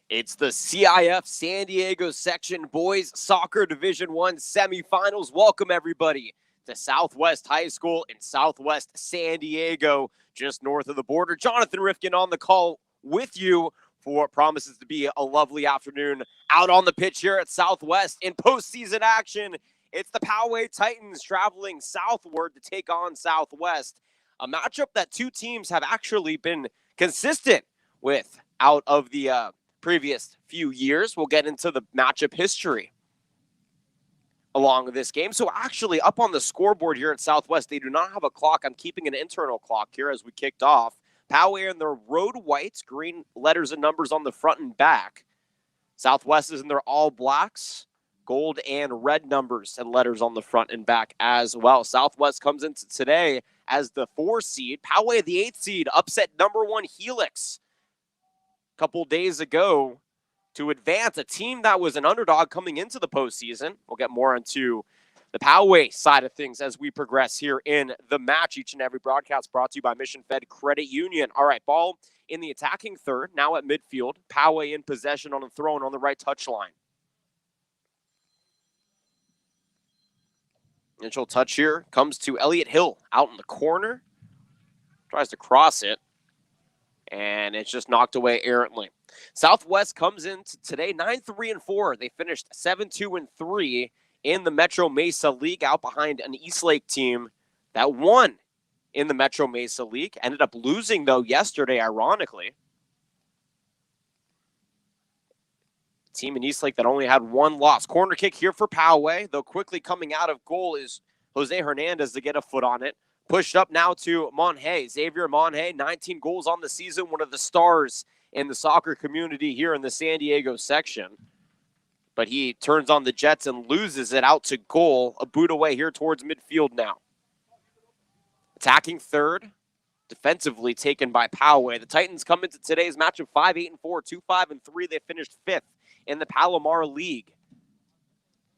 It's the CIF San Diego Section Boys Soccer Division I Semifinals. Welcome, everybody, to Southwest High School in Southwest San Diego, just north of the border. Jonathan Rifkin on the call with you for what promises to be a lovely afternoon out on the pitch here at Southwest in postseason action. It's the Poway Titans traveling southward to take on Southwest, a matchup that two teams have actually been consistent with out of the previous few years. We'll get into the matchup history along with this game. So actually, up on the scoreboard here at Southwest, they do not have a clock. I'm keeping an internal clock here as we kicked off. Poway in their road whites, green letters and numbers on the front and back. Southwest is in their all blacks, gold and red numbers and letters on the front and back as well. Southwest comes into today as the 4 seed. Poway, the 8 seed, upset number 1 Helix couple days ago to advance, a team that was an underdog coming into the postseason. We'll get more into the Poway side of things as we progress here in the match. Each and every broadcast brought to you by Mission Fed Credit Union. All right, ball in the attacking third, now at midfield. Poway in possession on the throw and on the right touchline. Initial touch here comes to Elliott Hill out in the corner. Tries to cross it, and it's just knocked away errantly. Southwest comes in today 9-3-4. They finished 7-2-3 in the Metro Mesa League, out behind an Eastlake team that won in the Metro Mesa League. Ended up losing, though, yesterday, ironically. Team in Eastlake that only had one loss. Corner kick here for Poway, though quickly coming out of goal is Jose Hernandez to get a foot on it. Pushed up now to Monhay. Xavier Monhay, 19 goals on the season, one of the stars in the soccer community here in the San Diego section. But he turns on the Jets and loses it out to goal. A boot away here towards midfield now. Attacking third, defensively taken by Poway. The Titans come into today's match of 5-8-4, 2-5-3. They finished 5th in the Palomar League.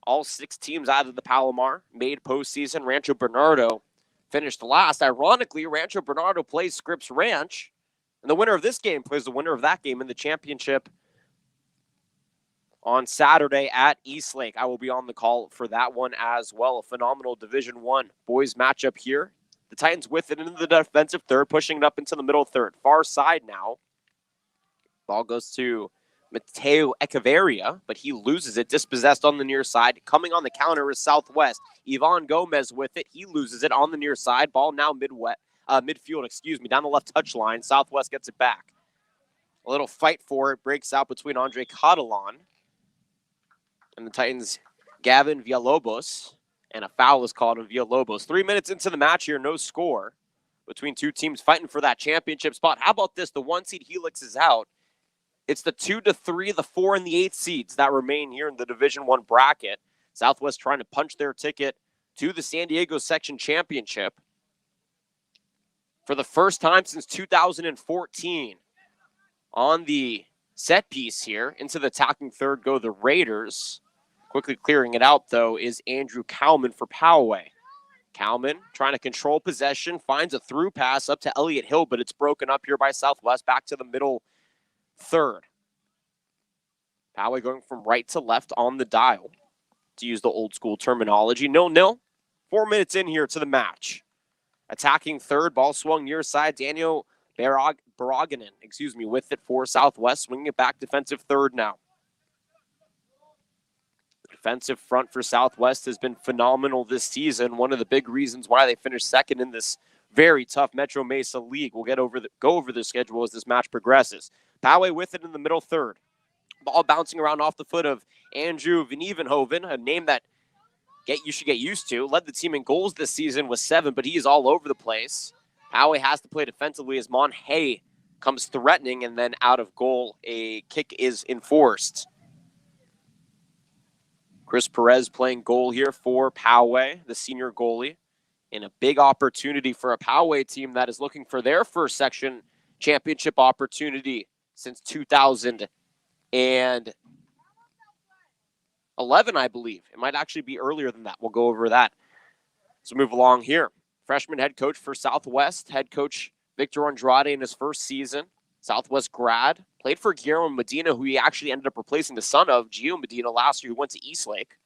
All 6 teams out of the Palomar made postseason. Rancho Bernardo finished last. Ironically, Rancho Bernardo plays Scripps Ranch, and the winner of this game plays the winner of that game in the championship on Saturday at Eastlake. I will be on the call for that one as well. A phenomenal Division I boys matchup here. The Titans with it into the defensive third, pushing it up into the middle third. Far side now. Ball goes to Mateo Echeverria, but he loses it, dispossessed on the near side. Coming on the counter is Southwest. Ivan Gomez with it. He loses it on the near side. Ball now midfield, down the left touchline. Southwest gets it back. A little fight for it breaks out between Andre Catalan and the Titans' Gavin Villalobos, and a foul is called on Villalobos. 3 minutes into the match here, no score between two teams fighting for that championship spot. How about this? The 1 seed Helix is out. It's the 2 to 3, the 4 and the 8 seeds that remain here in the Division I bracket. Southwest trying to punch their ticket to the San Diego Section Championship for the first time since 2014. On the set piece here, into the attacking third go the Raiders. Quickly clearing it out, though, is Andrew Cowman for Poway. Cowman trying to control possession, finds a through pass up to Elliott Hill, but it's broken up here by Southwest, back to the middle third. Poway going from right to left on the dial, to use the old school terminology. 0-0. 4 minutes in here to the match. Attacking third, ball swung near side. Daniel Baraganen, with it for Southwest. Swinging it back defensive third now. The defensive front for Southwest has been phenomenal this season. One of the big reasons why they finished second in this very tough Metro Mesa League. We'll go over the schedule as this match progresses. Poway with it in the middle third. Ball bouncing around off the foot of Andrew Venevenhoven, a name that you should get used to. Led the team in goals this season with 7, but he is all over the place. Poway has to play defensively as Monhay comes threatening, and then out of goal, a kick is enforced. Chris Perez playing goal here for Poway, the senior goalie, in a big opportunity for a Poway team that is looking for their first section championship opportunity since 2011, I believe. It might actually be earlier than that. We'll go over that. So move along here. Freshman head coach for Southwest, head coach Victor Andrade in his first season. Southwest grad. Played for Guillermo Medina, who he actually ended up replacing the son of, Gio Medina, last year, who went to Eastlake.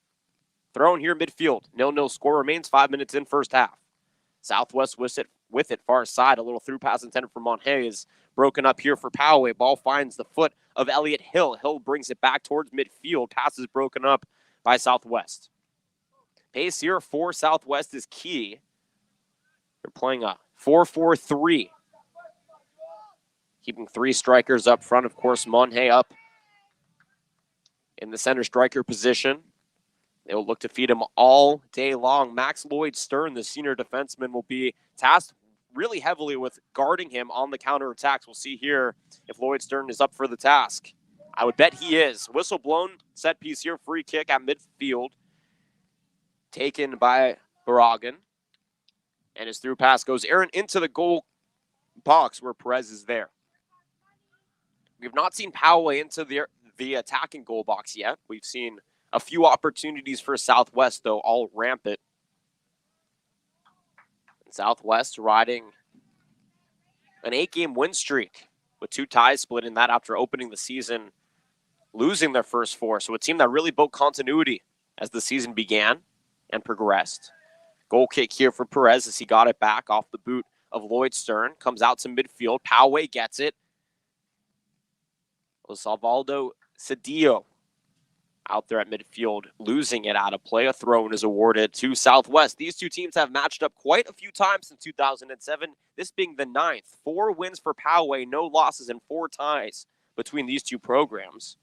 Thrown here midfield. 0-0 score remains 5 minutes in first half. Southwest with it far side. A little through pass intended for Monhay is broken up here for Poway. Ball finds the foot of Elliott Hill. Hill brings it back towards midfield. Pass is broken up by Southwest. Pace here for Southwest is key. They're playing a 4-4-3. Keeping 3 strikers up front. Of course, Monhay up in the center striker position. They will look to feed him all day long. Max Lloyd Stern, the senior defenseman, will be tasked really heavily with guarding him on the counterattacks. We'll see here if Lloyd Stern is up for the task. I would bet he is. Whistle blown, set piece here, free kick at midfield. Taken by Barragan. And his through pass goes Aaron into the goal box where Perez is there. We have not seen Poway into the attacking goal box yet. We've seen a few opportunities for Southwest, though, all rampant. And Southwest riding an 8-game win streak with 2 ties split in that after opening the season, losing their first 4. So a team that really built continuity as the season began and progressed. Goal kick here for Perez as he got it back off the boot of Lloyd Stern. Comes out to midfield. Poway gets it. Salvaldo Cedillo out there at midfield, losing it out of play. A throw-in is awarded to Southwest. These 2 teams have matched up quite a few times since 2007, this being the 9th. 4 wins for Poway, no losses, and 4 ties between these 2 programs.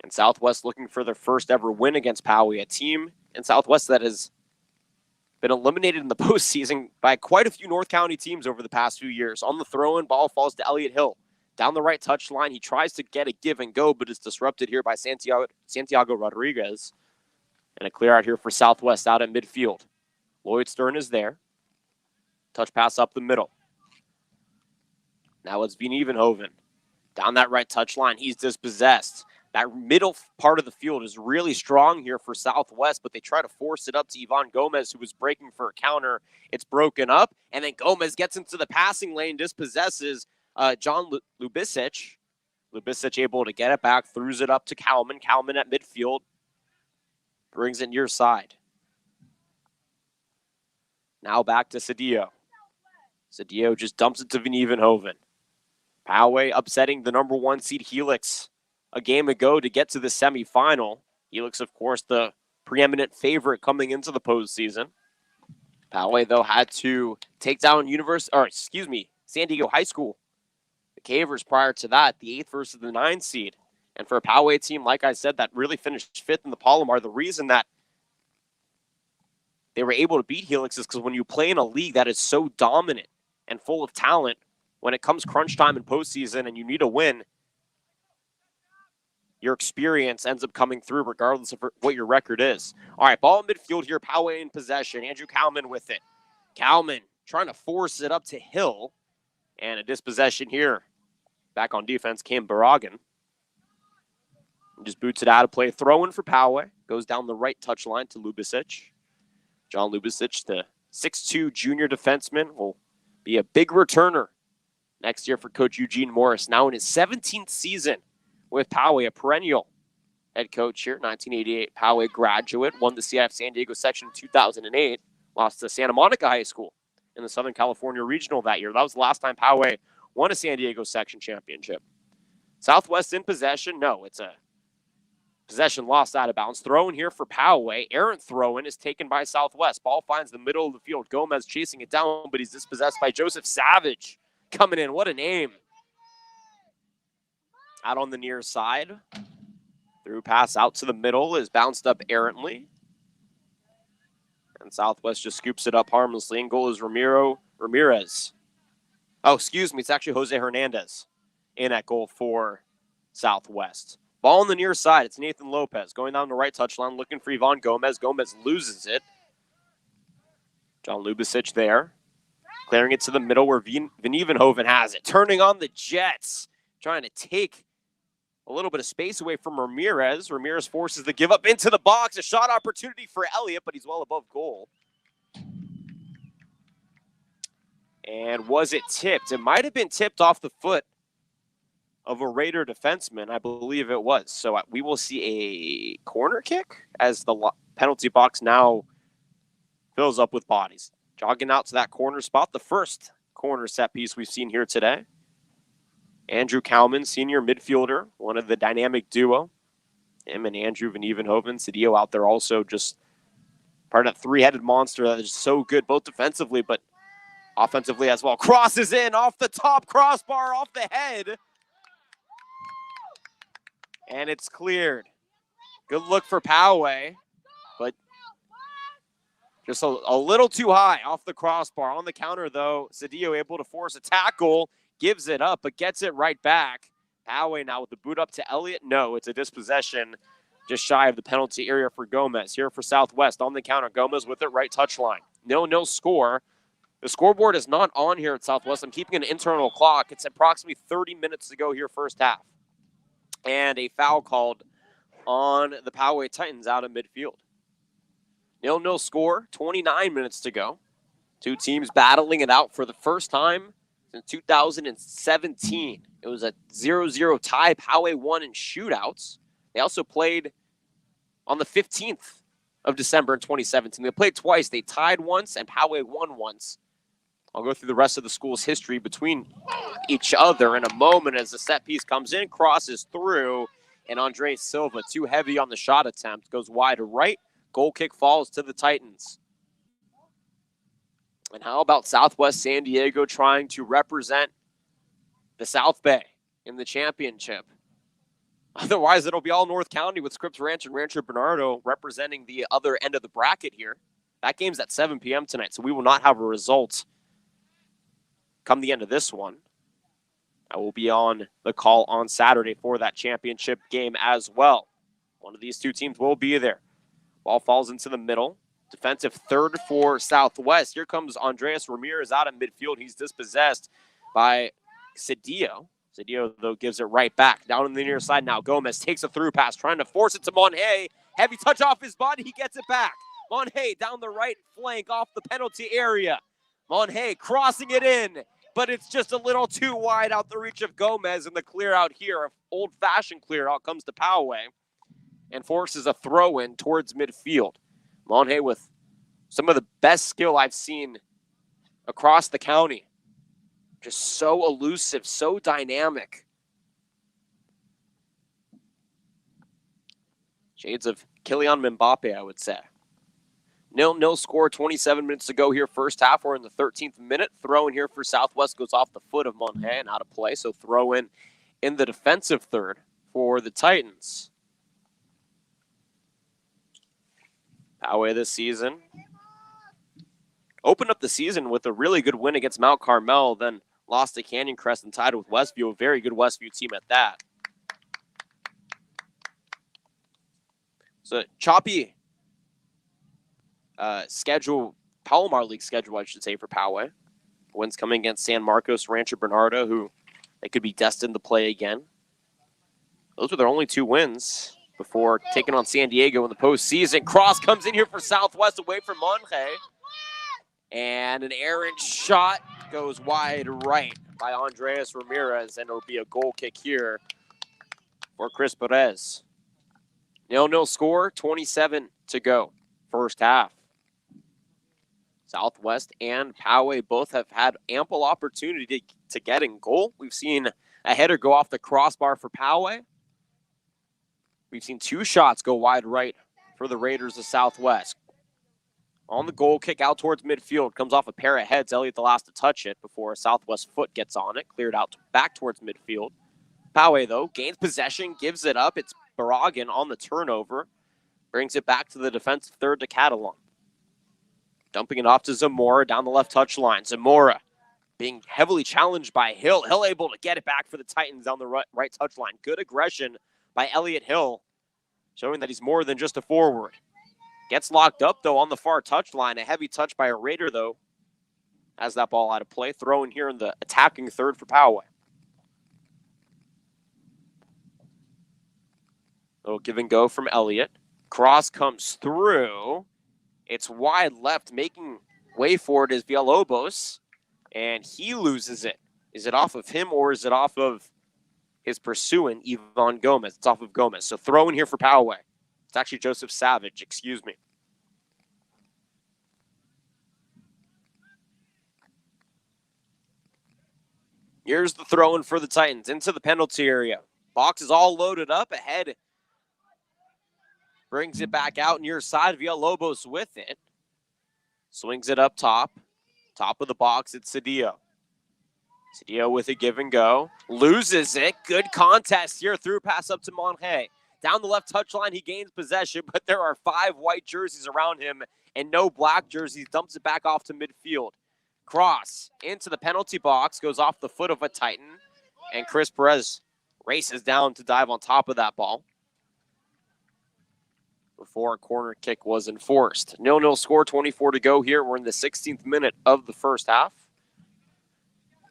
And Southwest looking for their first ever win against Poway, a team in Southwest that has been eliminated in the postseason by quite a few North County teams over the past few years. On the throw-in, ball falls to Elliott Hill. Down the right touch line, he tries to get a give and go, but is disrupted here by Santiago Rodriguez. And a clear out here for Southwest out at midfield. Lloyd Stern is there. Touch pass up the middle. Now it's Evenhoven. Down that right touch line, he's dispossessed. That middle part of the field is really strong here for Southwest, but they try to force it up to Ivan Gomez, who was breaking for a counter. It's broken up, and then Gomez gets into the passing lane, dispossesses John Lubisic. Lubisic able to get it back, throws it up to Kalman. Kalman at midfield brings it near side. Now back to Cedillo. Cedillo just dumps it to Evenhoven. Poway upsetting the number 1 seed Helix a game ago to get to the semifinal. Helix, of course, the preeminent favorite coming into the postseason. Poway, though, had to take down San Diego High School. The Cavers prior to that, the 8th versus the 9th seed. And for a Poway team, like I said, that really finished 5th in the Palomar, the reason that they were able to beat Helix is because when you play in a league that is so dominant and full of talent, when it comes crunch time in postseason and you need a win, your experience ends up coming through regardless of what your record is. All right, ball in midfield here. Poway in possession. Andrew Kalman with it. Kalman trying to force it up to Hill. And a dispossession here. Back on defense came Barragan. Just boots it out of play. Throw in for Poway. Goes down the right touch line to Lubisic. John Lubisic, the 6'2 junior defenseman, will be a big returner next year for Coach Eugene Morris. Now in his 17th season with Poway, a perennial head coach here. 1988 Poway graduate, won the CIF San Diego section in 2008, lost to Santa Monica High School in the Southern California Regional that year. That was the last time Poway won a San Diego section championship. Southwest in possession. No, it's a possession lost out of bounds. Throw-in here for Poway. Errant throw-in is taken by Southwest. Ball finds the middle of the field. Gomez chasing it down, but he's dispossessed by Joseph Savage. Coming in. What a name. Out on the near side. Through pass out to the middle is bounced up errantly. And Southwest just scoops it up harmlessly. And goal is Ramirez. Oh, excuse me. It's actually Jose Hernandez in at goal for Southwest. Ball on the near side. It's Nathan Lopez going down the right touchline looking for Ivan Gomez. Gomez loses it. John Lubisic there. Clearing it to the middle where Evenhoven has it. Turning on the Jets. Trying to take a little bit of space away from Ramirez. Ramirez forces the give up into the box. A shot opportunity for Elliott, but he's well above goal. And was it tipped? It might have been tipped off the foot of a Raider defenseman. I believe it was. So we will see a corner kick as the penalty box now fills up with bodies. Jogging out to that corner spot, the first corner set piece we've seen here today. Andrew Cowman, senior midfielder, one of the dynamic duo. Him and Andrew Van Evenhoven. Cedillo out there also just part of that three-headed monster that is so good both defensively but offensively as well. Crosses in off the top crossbar, off the head. And it's cleared. Good look for Poway, but just a little too high off the crossbar. On the counter, though, Cedillo able to force a tackle, gives it up, but gets it right back. Poway now with the boot up to Elliott. No, it's a dispossession just shy of the penalty area for Gomez. Here for Southwest on the counter. Gomez with it, right touchline. 0-0 score. The scoreboard is not on here at Southwest. I'm keeping an internal clock. It's approximately 30 minutes to go here first half. And a foul called on the Poway Titans out of midfield. 0-0 score, 29 minutes to go. Two teams battling it out for the first time since 2017. It was a 0-0 tie. Poway won in shootouts. They also played on the 15th of December in 2017. They played twice. They tied once, and Poway won once. I'll go through the rest of the school's history between each other in a moment as the set piece comes in, crosses through, and Andre Silva, too heavy on the shot attempt, goes wide right. Goal kick falls to the Titans. And how about Southwest San Diego trying to represent the South Bay in the championship? Otherwise, it'll be all North County with Scripps Ranch and Rancho Bernardo representing the other end of the bracket here. That game's at 7 p.m. tonight, so we will not have a result come the end of this one. I will be on the call on Saturday for that championship game as well. One of these two teams will be there. Ball falls into the middle. Defensive third for Southwest. Here comes Andreas Ramirez out of midfield. He's dispossessed by Cedillo. Cedillo, though, gives it right back. Down on the near side now. Gomez takes a through pass, trying to force it to Monhay. Heavy touch off his body. He gets it back. Monhay down the right flank off the penalty area. Monhay crossing it in, but it's just a little too wide out the reach of Gomez, and the clear out here, old-fashioned clear out, comes to Poway and forces a throw-in towards midfield. Monhay with some of the best skill I've seen across the county. Just so elusive, so dynamic. Shades of Kylian Mbappe, I would say. 0-0 score, 27 minutes to go here first half. We're in the 13th minute. Throw in here for Southwest goes off the foot of Monhay and out of play. So throw in the defensive third for the Titans. Poway this season opened up the season with a really good win against Mount Carmel, then lost to Canyon Crest and tied with Westview, a very good Westview team at that. So choppy schedule, Palomar League schedule, I should say, for Poway. Wins coming against San Marcos, Rancho Bernardo, who they could be destined to play again. Those were their only two wins before taking on San Diego in the postseason. Cross comes in here for Southwest away from Monhay. And an errant shot goes wide right by Andreas Ramirez, and it'll be a goal kick here for Chris Perez. 0-0 score, 27 to go, first half. Southwest and Poway both have had ample opportunity to get in goal. We've seen a header go off the crossbar for Poway. We've seen two shots go wide right for the Raiders of Southwest. On the goal, kick out towards midfield. Comes off a pair of heads. Elliott the last to touch it before a Southwest foot gets on it. Cleared out back towards midfield. Poway, though, gains possession, gives it up. It's Barragan on the turnover. Brings it back to the defensive third to Catalan. Dumping it off to Zamora down the left touch line. Zamora being heavily challenged by Hill. Hill able to get it back for the Titans down the right touch line. Good aggression by Elliott Hill, showing that he's more than just a forward. Gets locked up, though, on the far touch line. A heavy touch by a Raider, though, has that ball out of play. Throw in here in the attacking third for Poway. Little give and go from Elliott. Cross comes through. It's wide left. Making way for it is Villalobos. and he loses it. Is it off of him or is it off of his pursuant, Ivan Gomez? It's off of Gomez. So throw in here for Poway. It's actually Joseph Savage, excuse me. Here's the throw in for the Titans into the penalty area. Box is all loaded up ahead. Brings it back out near side. Villalobos with it. Swings it up top. Top of the box, it's Cedillo. Cedillo with a give and go. Loses it. Good contest here. Through pass up to Monje. Down the left touchline, he gains possession, but there are 5 white jerseys around him and no black jerseys. Dumps it back off to midfield. Cross into the penalty box. Goes off the foot of a Titan. And Chris Perez races down to dive on top of that ball before a corner kick was enforced. 0-0 score, 24 to go here. We're in the 16th minute of the first half.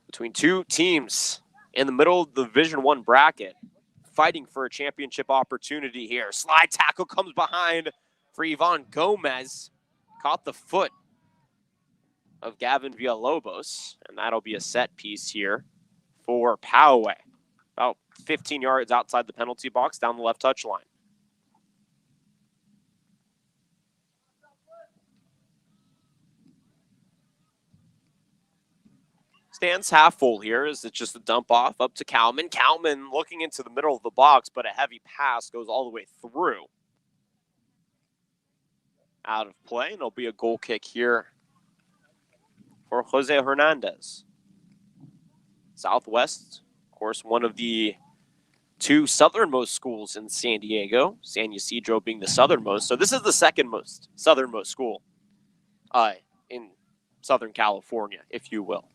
Between two teams in the middle of the Division I bracket, fighting for a championship opportunity here. Slide tackle comes behind for Ivan Gomez. Caught the foot of Gavin Villalobos, and that'll be a set piece here for Poway. About 15 yards outside the penalty box, down the left touchline. Stands half full here as it's just a dump off up to Kalman. Kalman looking into the middle of the box, but a heavy pass goes all the way through. Out of play, and it'll be a goal kick here for Jose Hernandez. Southwest, of course, one of the 2 southernmost schools in San Diego, San Ysidro being the southernmost. So this is the second most southernmost school in Southern California, if you will.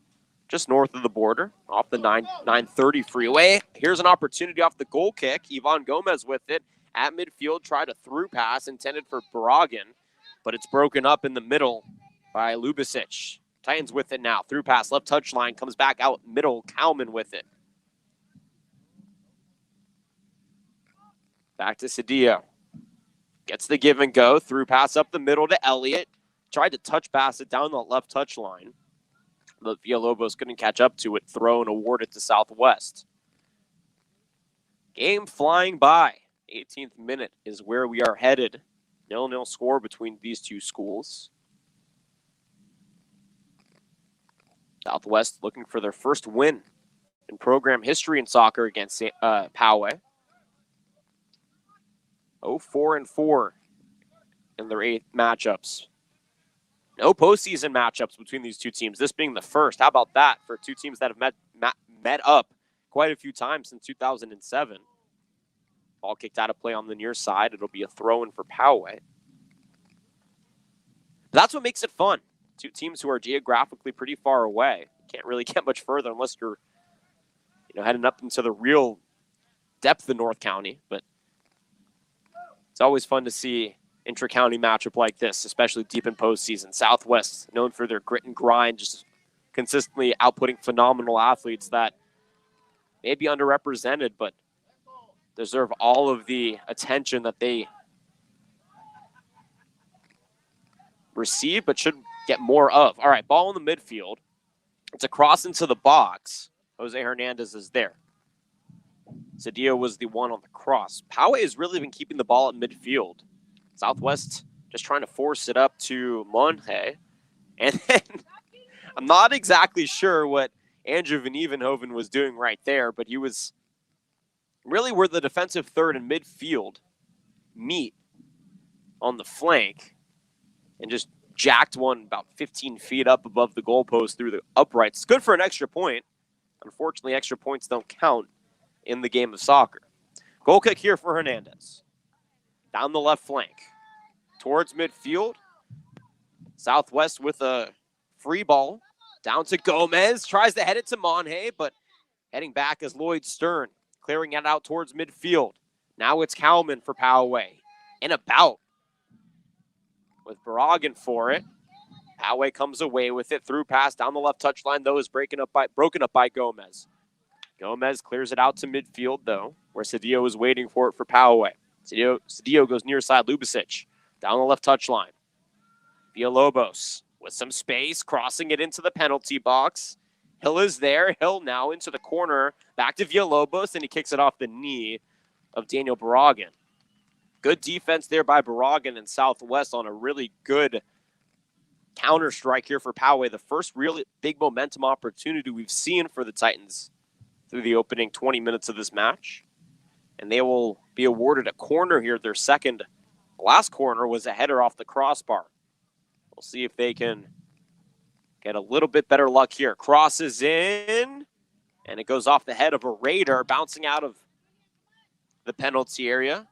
Just north of the border, off the 930 freeway. Here's an opportunity off the goal kick. Ivan Gomez with it at midfield, tried a through pass intended for Barragan, but it's broken up in the middle by Lubicic. Titans with it now. Through pass, left touchline, comes back out middle. Kalman with it. Back to Cedillo. Gets the give and go. Through pass up the middle to Elliott. Tried to touch pass it down the left touchline. But Villalobos couldn't catch up to it. Throw and awarded to Southwest. Game flying by. 18th minute is where we are headed. 0-0 score between these two schools. Southwest looking for their first win in program history in soccer against Poway. 0-4-4 in their 8 matchups. No postseason matchups between these two teams, this being the first. How about that for 2 teams that have met up quite a few times since 2007. Ball kicked out of play on the near side. It'll be a throw-in for Poway. But that's what makes it fun. 2 teams who are geographically pretty far away. Can't really get much further unless you're heading up into the real depth of North County. But it's always fun to see intra-county matchup like this, especially deep in postseason. Southwest, known for their grit and grind, just consistently outputting phenomenal athletes that may be underrepresented, but deserve all of the attention that they receive, but should get more of. All right, ball in the midfield. It's a cross into the box. Jose Hernandez is there. Cedillo was the one on the cross. Poway has really been keeping the ball at midfield. Southwest just trying to force it up to Monje. And then I'm not exactly sure what Andrew Van Evenhoven was doing right there, but he was really where the defensive third and midfield meet on the flank and just jacked one about 15 feet up above the goalpost through the uprights. It's good for an extra point. Unfortunately, extra points don't count in the game of soccer. Goal kick here for Hernandez. Down the left flank. Towards midfield. Southwest with a free ball. Down to Gomez. Tries to head it to Monje, but heading back is Lloyd Stern. Clearing it out towards midfield. Now it's Kalman for Poway. In a bout with Barragan for it. Poway comes away with it. Through pass down the left touchline, though, is broken up by Gomez. Gomez clears it out to midfield, though, where Cedillo is waiting for it for Poway. Cedillo goes near side. Lubicic down the left touchline. Villalobos with some space, crossing it into the penalty box. Hill is there. Hill now into the corner. Back to Villalobos, and he kicks it off the knee of Daniel Barragan. Good defense there by Barragan and Southwest on a really good counter strike here for Poway. The first really big momentum opportunity we've seen for the Titans through the opening 20 minutes of this match. And they will be awarded a corner here. Their second last corner was a header off the crossbar. We'll see if they can get a little bit better luck here. Crosses in, and it goes off the head of a Raider, bouncing out of the penalty area.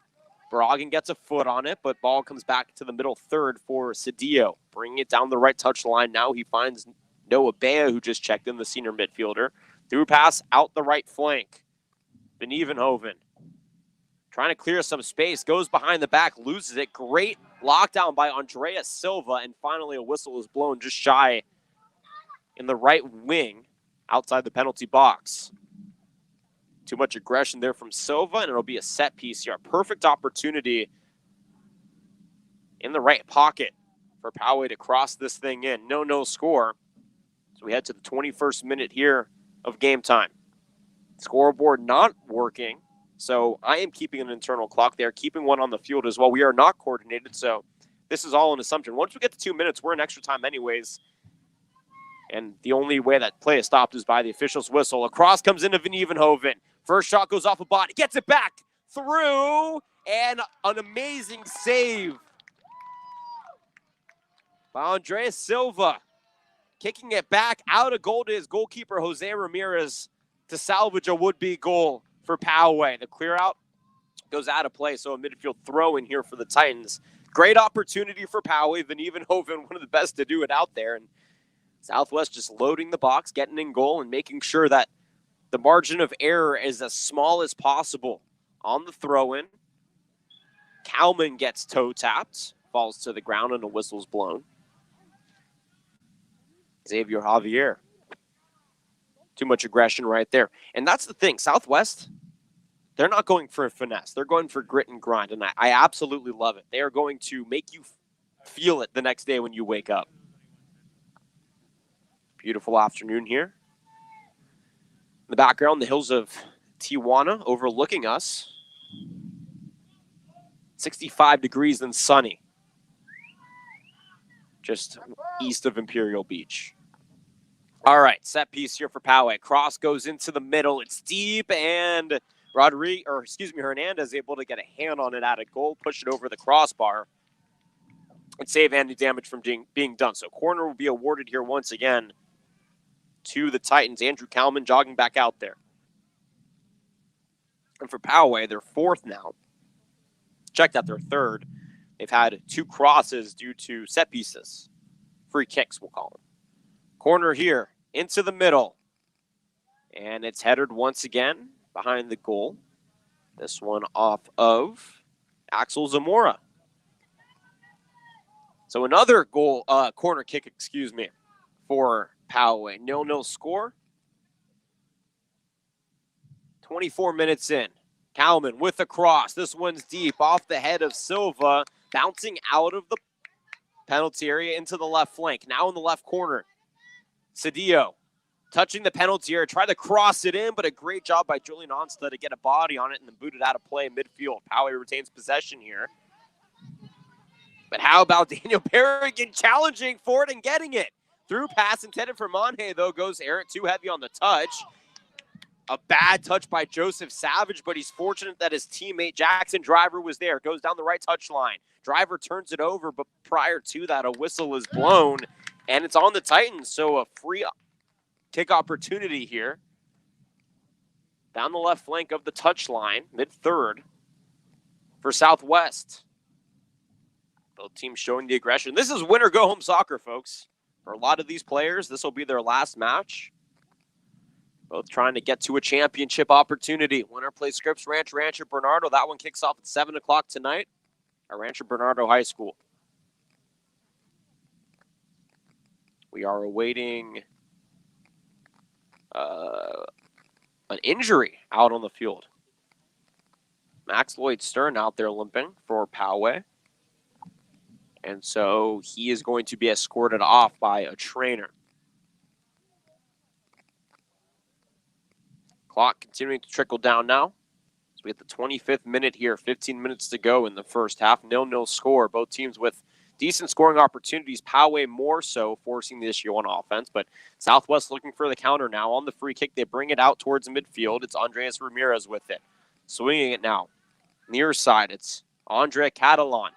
Barragan gets a foot on it, but ball comes back to the middle third for Cedillo. Bringing it down the right touch line. Now he finds Noah Bea, who just checked in, the senior midfielder. Through pass out the right flank. Van Evenhoven trying to clear some space, goes behind the back, loses it. Great lockdown by Andreas Silva, and finally a whistle is blown just shy in the right wing outside the penalty box. Too much aggression there from Silva, and it'll be a set piece here. A perfect opportunity in the right pocket for Poway to cross this thing in. No score. So we head to the 21st minute here of game time. Scoreboard not working, so I am keeping an internal clock there, keeping one on the field as well. We are not coordinated, so this is all an assumption. Once we get to 2 minutes, we're in extra time anyways. And the only way that play is stopped is by the official's whistle. A cross comes into Van Evenhoven. First shot goes off a body. Gets it back through. And an amazing save by Andreas Silva. Kicking it back out of goal to his goalkeeper, Jose Ramirez, to salvage a would-be goal for Poway. The clear out goes out of play, so a midfield throw in here for the Titans. Great opportunity for Poway. Van Evenhoven, one of the best to do it out there. And Southwest just loading the box, getting in goal, and making sure that the margin of error is as small as possible. On the throw-in, Kalman gets toe-tapped, falls to the ground, and a whistle's blown. Xavier Javier. Too much aggression right there. And that's the thing. Southwest, they're not going for a finesse. They're going for grit and grind, and I absolutely love it. They are going to make you feel it the next day when you wake up. Beautiful afternoon here. In the background, the hills of Tijuana overlooking us. 65 degrees and sunny. Just east of Imperial Beach. All right, set piece here for Poway. Cross goes into the middle. It's deep, and Hernandez able to get a hand on it out of goal, push it over the crossbar, and save any damage from being done. So corner will be awarded here once again to the Titans. Andrew Kalman jogging back out there. And for Poway, they're fourth now. Checked out their third. They've had 2 crosses due to set pieces. Free kicks, we'll call them. Corner here, into the middle. And it's headed once again behind the goal. This one off of Axel Zamora. So another corner kick, for Poway. 0-0 score. 24 minutes in. Kalman with a cross. This one's deep off the head of Silva, bouncing out of the penalty area into the left flank. Now in the left corner. Cedillo touching the penalty area. Tried to cross it in, but a great job by Julian Onsta to get a body on it and then boot it out of play midfield. Poway retains possession here. But how about Daniel Berrigan challenging for it and getting it? Through pass intended for Monje, though, goes Eric too heavy on the touch. A bad touch by Joseph Savage, but he's fortunate that his teammate Jackson Driver was there. Goes down the right touch line. Driver turns it over, but prior to that, a whistle is blown, and it's on the Titans. So a free kick opportunity here. Down the left flank of the touch line, mid-third for Southwest. Both teams showing the aggression. This is win or go home soccer, folks. For a lot of these players, this will be their last match. Both trying to get to a championship opportunity. Winner plays Scripps Rancho Bernardo. That one kicks off at 7 o'clock tonight at Rancho Bernardo High School. We are awaiting an injury out on the field. Max Lloyd Stern out there limping for Poway. And so he is going to be escorted off by a trainer. Clock continuing to trickle down now. So we have the 25th minute here, 15 minutes to go in the first half. 0-0 score. Both teams with decent scoring opportunities. Poway more so, forcing the issue on offense. But Southwest looking for the counter now. On the free kick, they bring it out towards midfield. It's Andres Ramirez with it. Swinging it now. Near side, it's Andre Catalan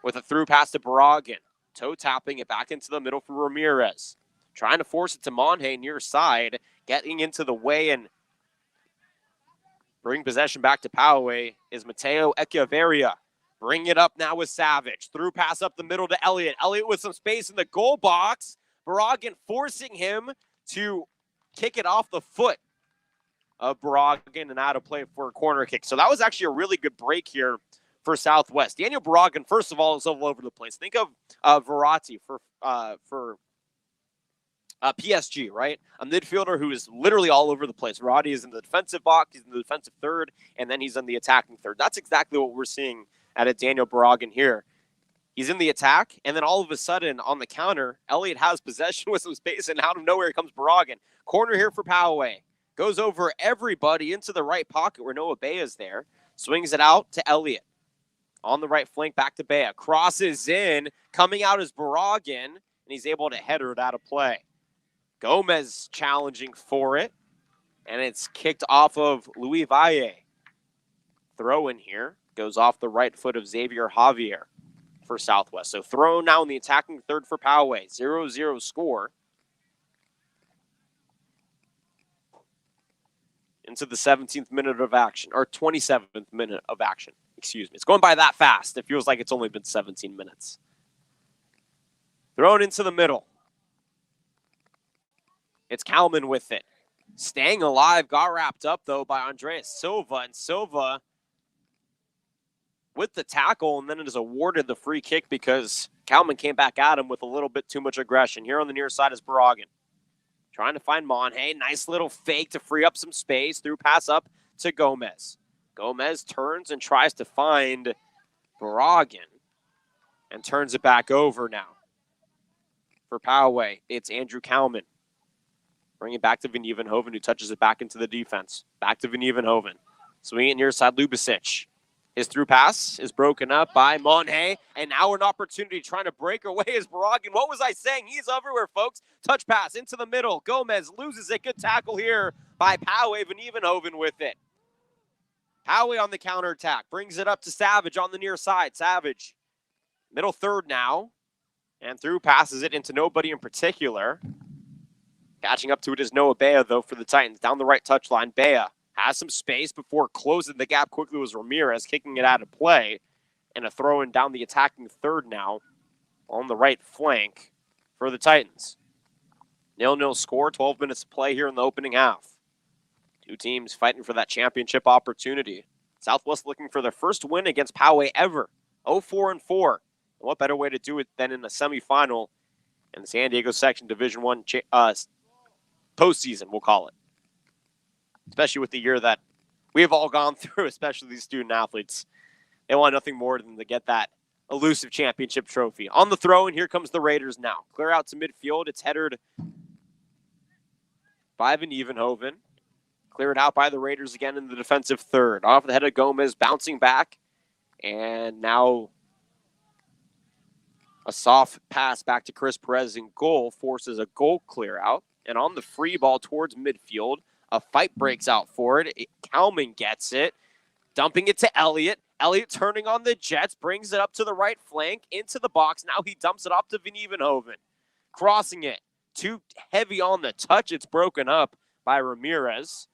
with a through pass to Barragan. Toe tapping it back into the middle for Ramirez. Trying to force it to Monhay near side. Getting into the way and bring possession back to Poway is Mateo Echeverria. Bring it up now with Savage. Through pass up the middle to Elliott. Elliott with some space in the goal box. Barragan forcing him to kick it off the foot of Barragan and out of play for a corner kick. So that was actually a really good break here for Southwest. Daniel Barragan, first of all, is all over the place. Think of Verratti for PSG, right? A midfielder who is literally all over the place. Roddy is in the defensive box, he's in the defensive third, and then he's in the attacking third. That's exactly what we're seeing at a Daniel Barragan here. He's in the attack, and then all of a sudden, on the counter, Elliott has possession with some space, and out of nowhere comes Barragan. Corner here for Poway. Goes over everybody into the right pocket where Noah Bea is there. Swings it out to Elliott. On the right flank, back to Bea. Crosses in, coming out is Barragan, and he's able to header it out of play. Gomez challenging for it, and it's kicked off of Louis Valle. Throw in here, goes off the right foot of Xavier Javier for Southwest. So throw now in the attacking third for Poway. 0-0 score. Into the 17th minute of action, or 27th minute of action. Excuse me. It's going by that fast. It feels like it's only been 17 minutes. Thrown into the middle. It's Kalman with it. Staying alive, got wrapped up, though, by Andreas Silva. And Silva with the tackle, and then it is awarded the free kick because Kalman came back at him with a little bit too much aggression. Here on the near side is Barragan. Trying to find Monhay. Nice little fake to free up some space. Through pass up to Gomez. Gomez turns and tries to find Barragan and turns it back over now. For Poway, it's Andrew Kalman. Bring it back to Van Evenhoven, who touches it back into the defense. Back to Van Evenhoven. Swinging it near side, Lubicic. His through pass is broken up by Monhay, and now an opportunity trying to break away is Barragan. What was I saying? He's everywhere, folks. Touch pass into the middle. Gomez loses it. Good tackle here by Poway. Van Evenhoven with it. Poway on the counterattack. Brings it up to Savage on the near side. Savage, middle third now, and through passes it into nobody in particular. Catching up to it is Noah Bea, though, for the Titans. Down the right touchline, Bea has some space before closing the gap quickly was Ramirez, kicking it out of play. And a throw in down the attacking third now on the right flank for the Titans. 0-0 score, 12 minutes to play here in the opening half. Two teams fighting for that championship opportunity. Southwest looking for their first win against Poway ever. 0-4-4. And what better way to do it than in the semifinal in the San Diego Section Division I postseason, we'll call it. Especially with the year that we've all gone through, especially these student athletes. They want nothing more than to get that elusive championship trophy. On the throw, and here comes the Raiders now. Clear out to midfield. It's headed by Van Evenhoven. Cleared out by the Raiders again in the defensive third. Off the head of Gomez, bouncing back. And now a soft pass back to Chris Perez in goal forces a goal clear out. And on the free ball towards midfield, a fight breaks out for it. Kalman gets it, dumping it to Elliott. Elliott turning on the Jets, brings it up to the right flank, into the box. Now he dumps it off to Van Evenhoven. Crossing it. Too heavy on the touch. It's broken up by Ramirez.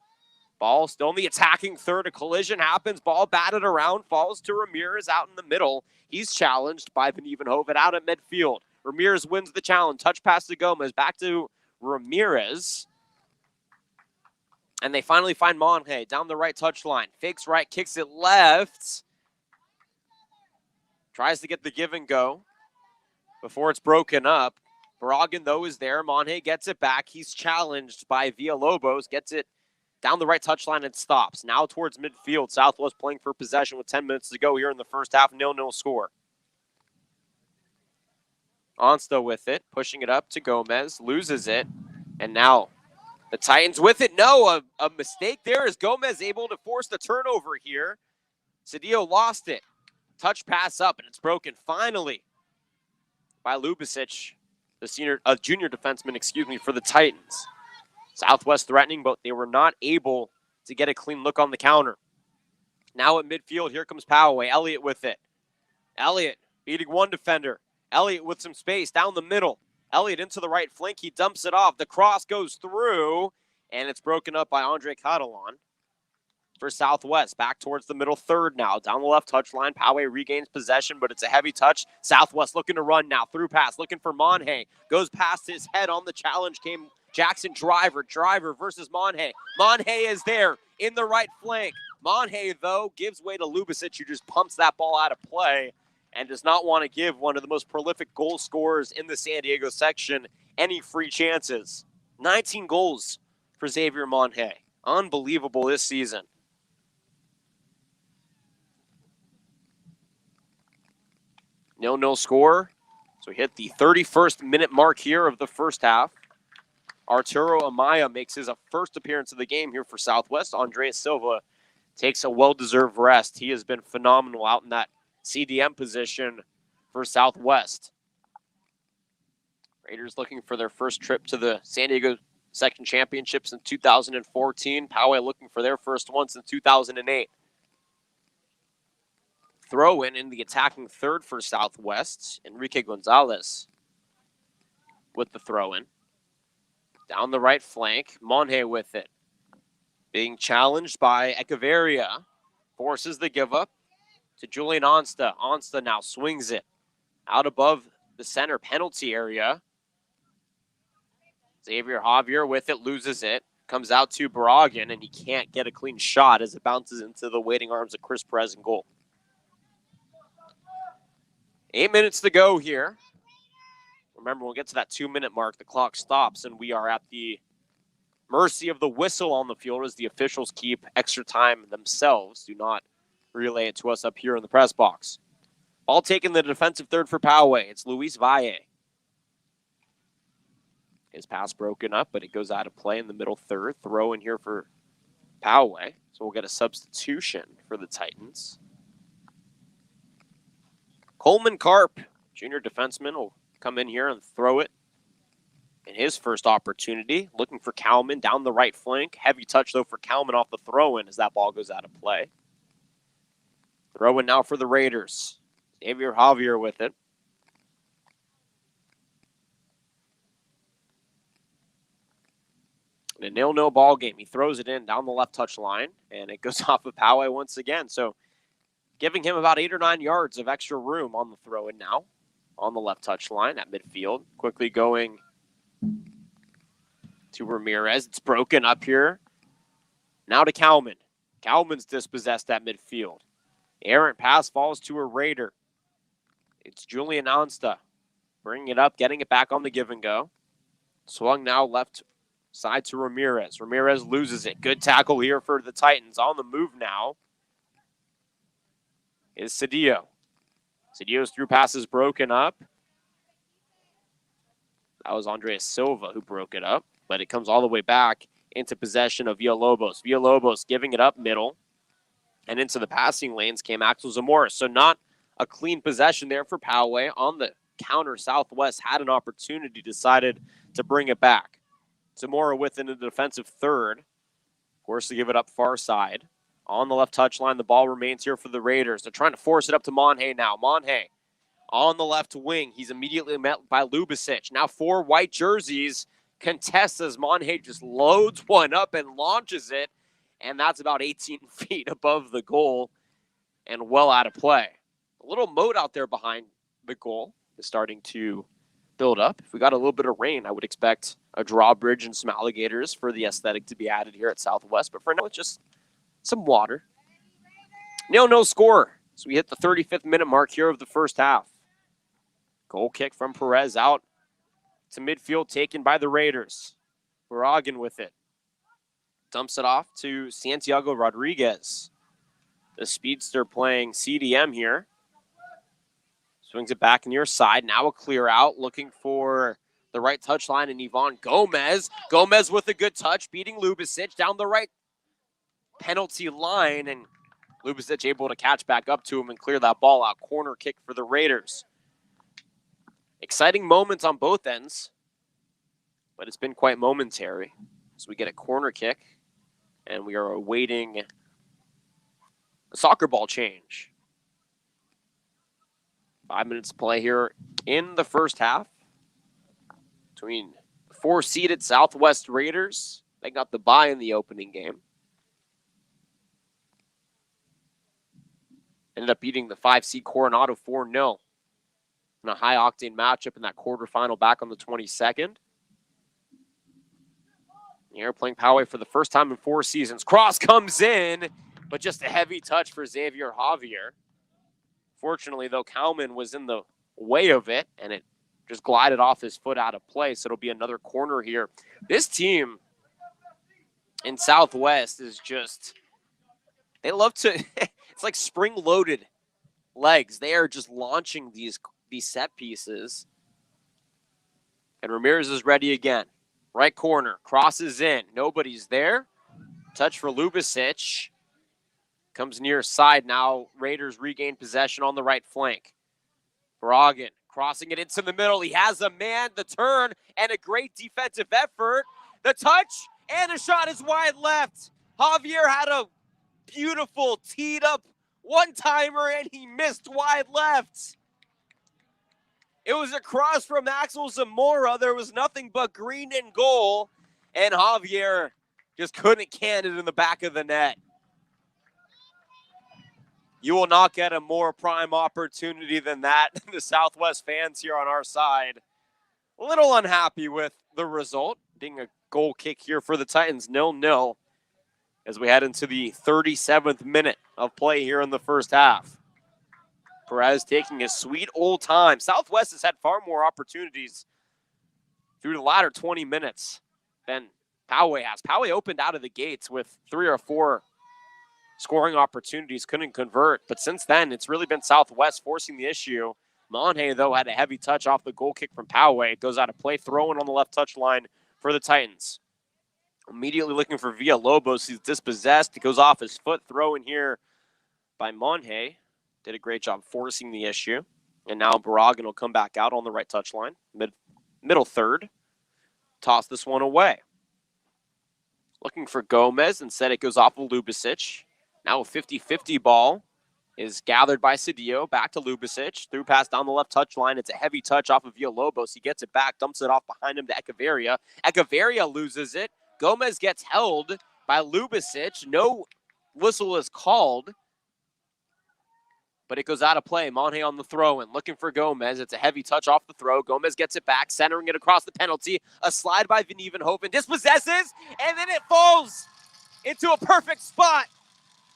Ball still in the attacking third. A collision happens. Ball batted around. Falls to Ramirez out in the middle. He's challenged by Van Evenhoven out at midfield. Ramirez wins the challenge. Touch pass to Gomez. Back to Ramirez. And they finally find Monhay down the right touchline. Fakes right, kicks it left. Tries to get the give and go before it's broken up. Barragan, though, is there. Monhay gets it back. He's challenged by Villalobos. Gets it down the right touchline and stops. Now towards midfield. Southwest playing for possession with 10 minutes to go here in the first half. 0-0 score. Onsta with it, pushing it up to Gomez, loses it, and now the Titans with it. No, a mistake there. Is Gomez able to force the turnover here? Cedillo lost it. Touch pass up, and it's broken finally by Lubicic, the junior defenseman, for the Titans. Southwest threatening, but they were not able to get a clean look on the counter. Now at midfield, here comes Poway. Elliott with it. Elliott beating one defender. Elliott with some space down the middle. Elliott into the right flank. He dumps it off. The cross goes through, and it's broken up by Andre Catalan for Southwest. Back towards the middle third now. Down the left touchline. Poway regains possession, but it's a heavy touch. Southwest looking to run now. Through pass, looking for Monhay. Goes past his head. On the challenge came Jackson Driver. Driver versus Monhay. Monhay is there in the right flank. Monhay, though, gives way to Lubicic, who just pumps that ball out of play and does not want to give one of the most prolific goal scorers in the San Diego section any free chances. 19 goals for Xavier Monhay. Unbelievable this season. 0-0 score. So we hit the 31st minute mark here of the first half. Arturo Amaya makes his first appearance of the game here for Southwest. Andres Silva takes a well-deserved rest. He has been phenomenal out in that CDM position for Southwest. Raiders looking for their first trip to the San Diego Section Championships in 2014. Poway looking for their first one since 2008. Throw in the attacking third for Southwest. Enrique Gonzalez with the throw in. Down the right flank, Monhay with it. Being challenged by Echeverria. Forces the give up to Julian Onsta. Onsta now swings it out above the center penalty area. Xavier Javier with it, loses it. Comes out to Barragan, and he can't get a clean shot as it bounces into the waiting arms of Chris Perez in goal. 8 minutes to go here. Remember, when we get to that 2-minute mark, the clock stops, and we are at the mercy of the whistle on the field as the officials keep extra time themselves. Do not relay it to us up here in the press box. Ball taking the defensive third for Poway. It's Luis Valle. His pass broken up, but it goes out of play in the middle third. Throw in here for Poway. So we'll get a substitution for the Titans. Coleman Karp, junior defenseman, will come in here and throw it in his first opportunity. Looking for Kalman down the right flank. Heavy touch, though, for Kalman off the throw-in as that ball goes out of play. Throw-in now for the Raiders. Xavier Javier with it. In a 0-0 ball game, he throws it in down the left touch line, and it goes off of Poway once again. So giving him about 8 or 9 yards of extra room on the throw-in now on the left touch line at midfield. Quickly going to Ramirez. It's broken up here. Now to Kalman. Kalman's dispossessed at midfield. Errant pass falls to a Raider. It's Julian Onsta bringing it up, getting it back on the give and go. Swung now left side to Ramirez. Ramirez loses it. Good tackle here for the Titans. On the move now is Cedillo. Cedillo's through pass is broken up. That was Andres Silva who broke it up, but it comes all the way back into possession of Villalobos. Villalobos giving it up middle, and into the passing lanes came Axel Zamora. So not a clean possession there for Poway. On the counter, Southwest had an opportunity, decided to bring it back. Zamora within the defensive third. Forced to give it up far side. On the left touchline, the ball remains here for the Raiders. They're trying to force it up to Monhay now. Monhay on the left wing. He's immediately met by Lubicic. Now 4 white jerseys contest as Monhay just loads one up and launches it. And that's about 18 feet above the goal and well out of play. A little moat out there behind the goal is starting to build up. If we got a little bit of rain, I would expect a drawbridge and some alligators for the aesthetic to be added here at Southwest. But for now, it's just some water. 0-0 score. So we hit the 35th minute mark here of the first half. Goal kick from Perez out to midfield, taken by the Raiders. Barragan with it. Dumps it off to Santiago Rodriguez. The speedster playing CDM here. Swings it back near side. Now a clear out, looking for the right touch line, and Yvonne Gomez. Gomez with a good touch, beating Lubicic down the right penalty line, and Lubicic able to catch back up to him and clear that ball out. Corner kick for the Raiders. Exciting moments on both ends, but it's been quite momentary. So we get a corner kick, and we are awaiting a soccer ball change. 5 minutes to play here in the first half between the 4-seeded Southwest Raiders. They got the bye in the opening game. Ended up beating the 5-seed Coronado 4-0 in a high-octane matchup in that quarterfinal back on the 22nd. Here playing Poway for the first time in 4 seasons. Cross comes in, but just a heavy touch for Xavier Javier. Fortunately, though, Kalman was in the way of it, and it just glided off his foot out of play, so it'll be another corner here. This team in Southwest is just, they love to, it's like spring-loaded legs. They are just launching these set pieces. And Ramirez is ready again. Right corner, crosses in. Nobody's there. Touch for Lubicic. Comes near side now. Raiders regain possession on the right flank. Bragan crossing it into the middle. He has a man, the turn, and a great defensive effort. The touch, and a shot is wide left. Javier had a beautiful teed up one-timer, and he missed wide left. It was a cross from Axel Zamora. There was nothing but green and goal, and Javier just couldn't can it in the back of the net. You will not get a more prime opportunity than that. The Southwest fans here on our side, a little unhappy with the result, being a goal kick here for the Titans, 0-0, as we head into the 37th minute of play here in the first half. Perez taking his sweet old time. Southwest has had far more opportunities through the latter 20 minutes than Poway has. Poway opened out of the gates with 3 or 4 scoring opportunities, couldn't convert. But since then, it's really been Southwest forcing the issue. Monhe, though, had a heavy touch off the goal kick from Poway. It goes out of play, throwing on the left touch line for the Titans. Immediately looking for Villalobos. He's dispossessed. It goes off his foot. Throw in here by Monhe. Did a great job forcing the issue. And now Bragan will come back out on the right touch line. Middle third. Toss this one away. Looking for Gomez. Instead, it goes off of Lubicic. Now a 50-50 ball is gathered by Cedillo. Back to Lubicic. Through pass down the left touch line. It's a heavy touch off of Villalobos. He gets it back. Dumps it off behind him to Echeverria. Echeverria loses it. Gomez gets held by Lubicic. No whistle is called, but it goes out of play. Monhe on the throw-in, looking for Gomez. It's a heavy touch off the throw. Gomez gets it back, centering it across the penalty. A slide by Van Evenhoven. Dispossesses, and then it falls into a perfect spot.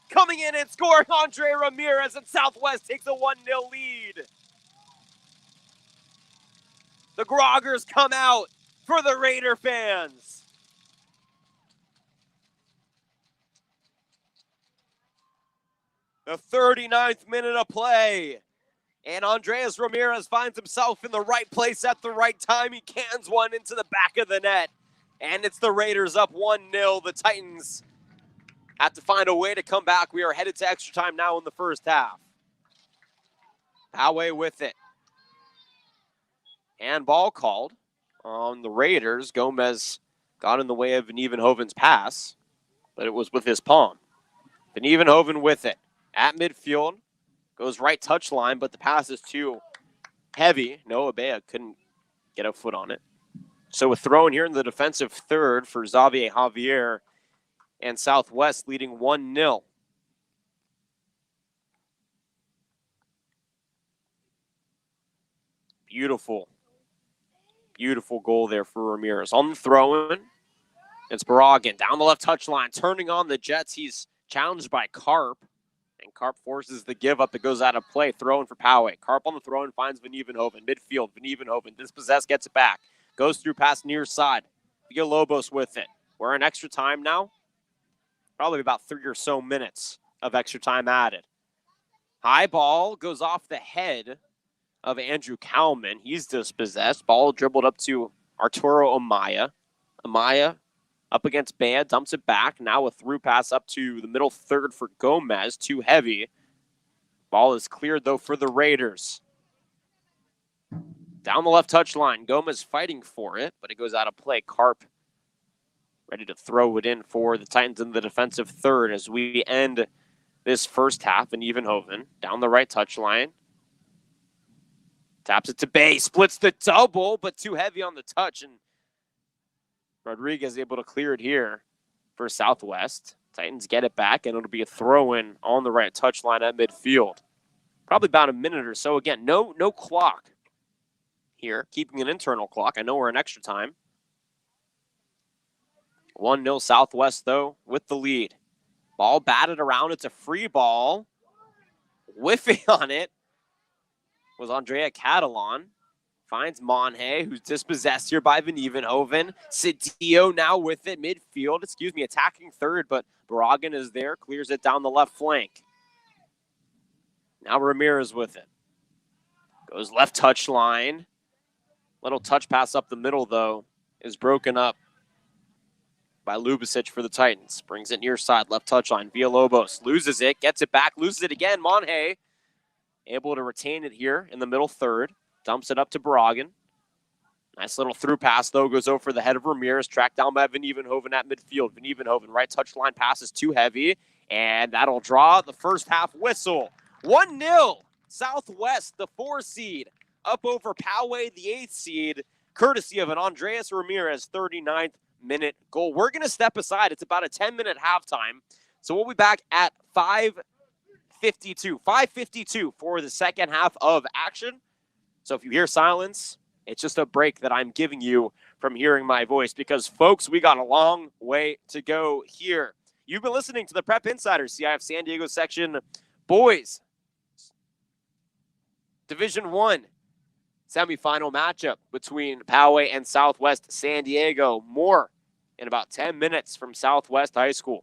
Coming in and scoring, Andre Ramirez, and Southwest takes a 1-0 lead. The Groggers come out for the Raider fans. The 39th minute of play. And Andreas Ramirez finds himself in the right place at the right time. He cans one into the back of the net. And it's the Raiders up 1-0. The Titans have to find a way to come back. We are headed to extra time now in the first half. Poway with it. Handball called on the Raiders. Gomez got in the way of Van Evenhoven's pass, but it was with his palm. Van Evenhoven with it. At midfield, goes right touch line, but the pass is too heavy. Noah Bea couldn't get a foot on it. So a throw in here in the defensive third for Xavier Javier, and Southwest leading 1-0. Beautiful, beautiful goal there for Ramirez. On the throw-in, it's Bragan down the left touch line, turning on the Jets. He's challenged by Karp. And Karp forces the give up that goes out of play. Throw-in for Poway. Karp on the throw-in finds Van Evenhoven. Midfield, Van Evenhoven. Dispossessed, gets it back. Goes through past near side. Villalobos with it. We're in extra time now. Probably about 3 or so minutes of extra time added. High ball goes off the head of Andrew Cowman. He's dispossessed. Ball dribbled up to Arturo Amaya. Amaya up against Bea, dumps it back. Now a through pass up to the middle third for Gomez. Too heavy. Ball is cleared, though, for the Raiders. Down the left touchline. Gomez fighting for it, but it goes out of play. Karp ready to throw it in for the Titans in the defensive third as we end this first half in Evenhoven. Down the right touchline. Taps it to Bay. Splits the double, but too heavy on the touch. And Rodriguez able to clear it here for Southwest. Titans get it back, and it'll be a throw-in on the right touchline at midfield. Probably about a minute or so. Again, no clock here. Keeping an internal clock. I know we're in extra time. 1-0 Southwest, though, with the lead. Ball batted around. It's a free ball. Whiffing on it was Andrea Catalan. Finds Monhe, who's dispossessed here by Van Evenhoven. Cedillo now with it, midfield. Attacking third, but Bragan is there. Clears it down the left flank. Now Ramirez with it. Goes left touch line. Little touch pass up the middle, though, is broken up by Lubicic for the Titans. Brings it near side, left touchline. Villalobos loses it, gets it back, loses it again. Monhe able to retain it here in the middle third. Dumps it up to Bragan. Nice little through pass, though, goes over the head of Ramirez. Tracked down by Van Evenhoven at midfield. Van Evenhoven, right touchline pass is too heavy, and that'll draw the first half whistle. 1-0 Southwest, the 4 seed, up over Poway, the 8th seed, courtesy of an Andreas Ramirez 39th minute goal. We're going to step aside. It's about a 10-minute halftime. So we'll be back at 5:52 for the second half of action. So if you hear silence, it's just a break that I'm giving you from hearing my voice because, folks, we got a long way to go here. You've been listening to the Prep Insiders CIF San Diego section boys Division 1 semifinal matchup between Poway and Southwest San Diego. More in about 10 minutes from Southwest High School.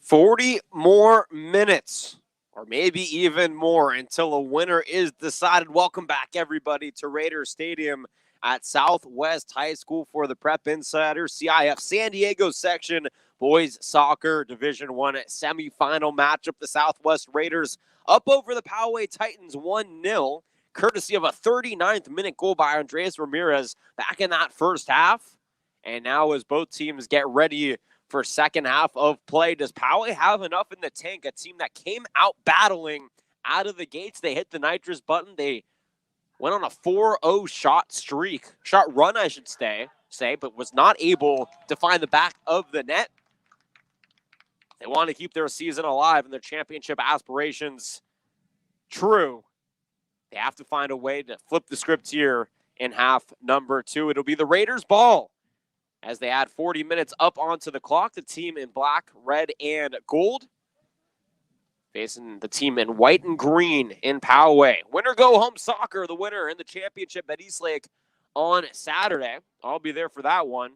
40 more minutes, or maybe even more, until a winner is decided. Welcome back, everybody, to Raiders Stadium at Southwest High School for the Prep Insider CIF San Diego section boys soccer Division I semifinal matchup. The Southwest Raiders up over the Poway Titans 1-0, courtesy of a 39th minute goal by Andres Ramirez back in that first half. And now as both teams get ready for second half of play, does Poway have enough in the tank? A team that came out battling out of the gates. They hit the nitrous button. They went on a 4-0 shot run, I should say, but was not able to find the back of the net. They want to keep their season alive and their championship aspirations true. They have to find a way to flip the script here in half number 2. It'll be the Raiders' ball as they add 40 minutes up onto the clock. The team in black, red, and gold facing the team in white and green in Poway. Winner go home soccer, the winner in the championship at Eastlake on Saturday. I'll be there for that one.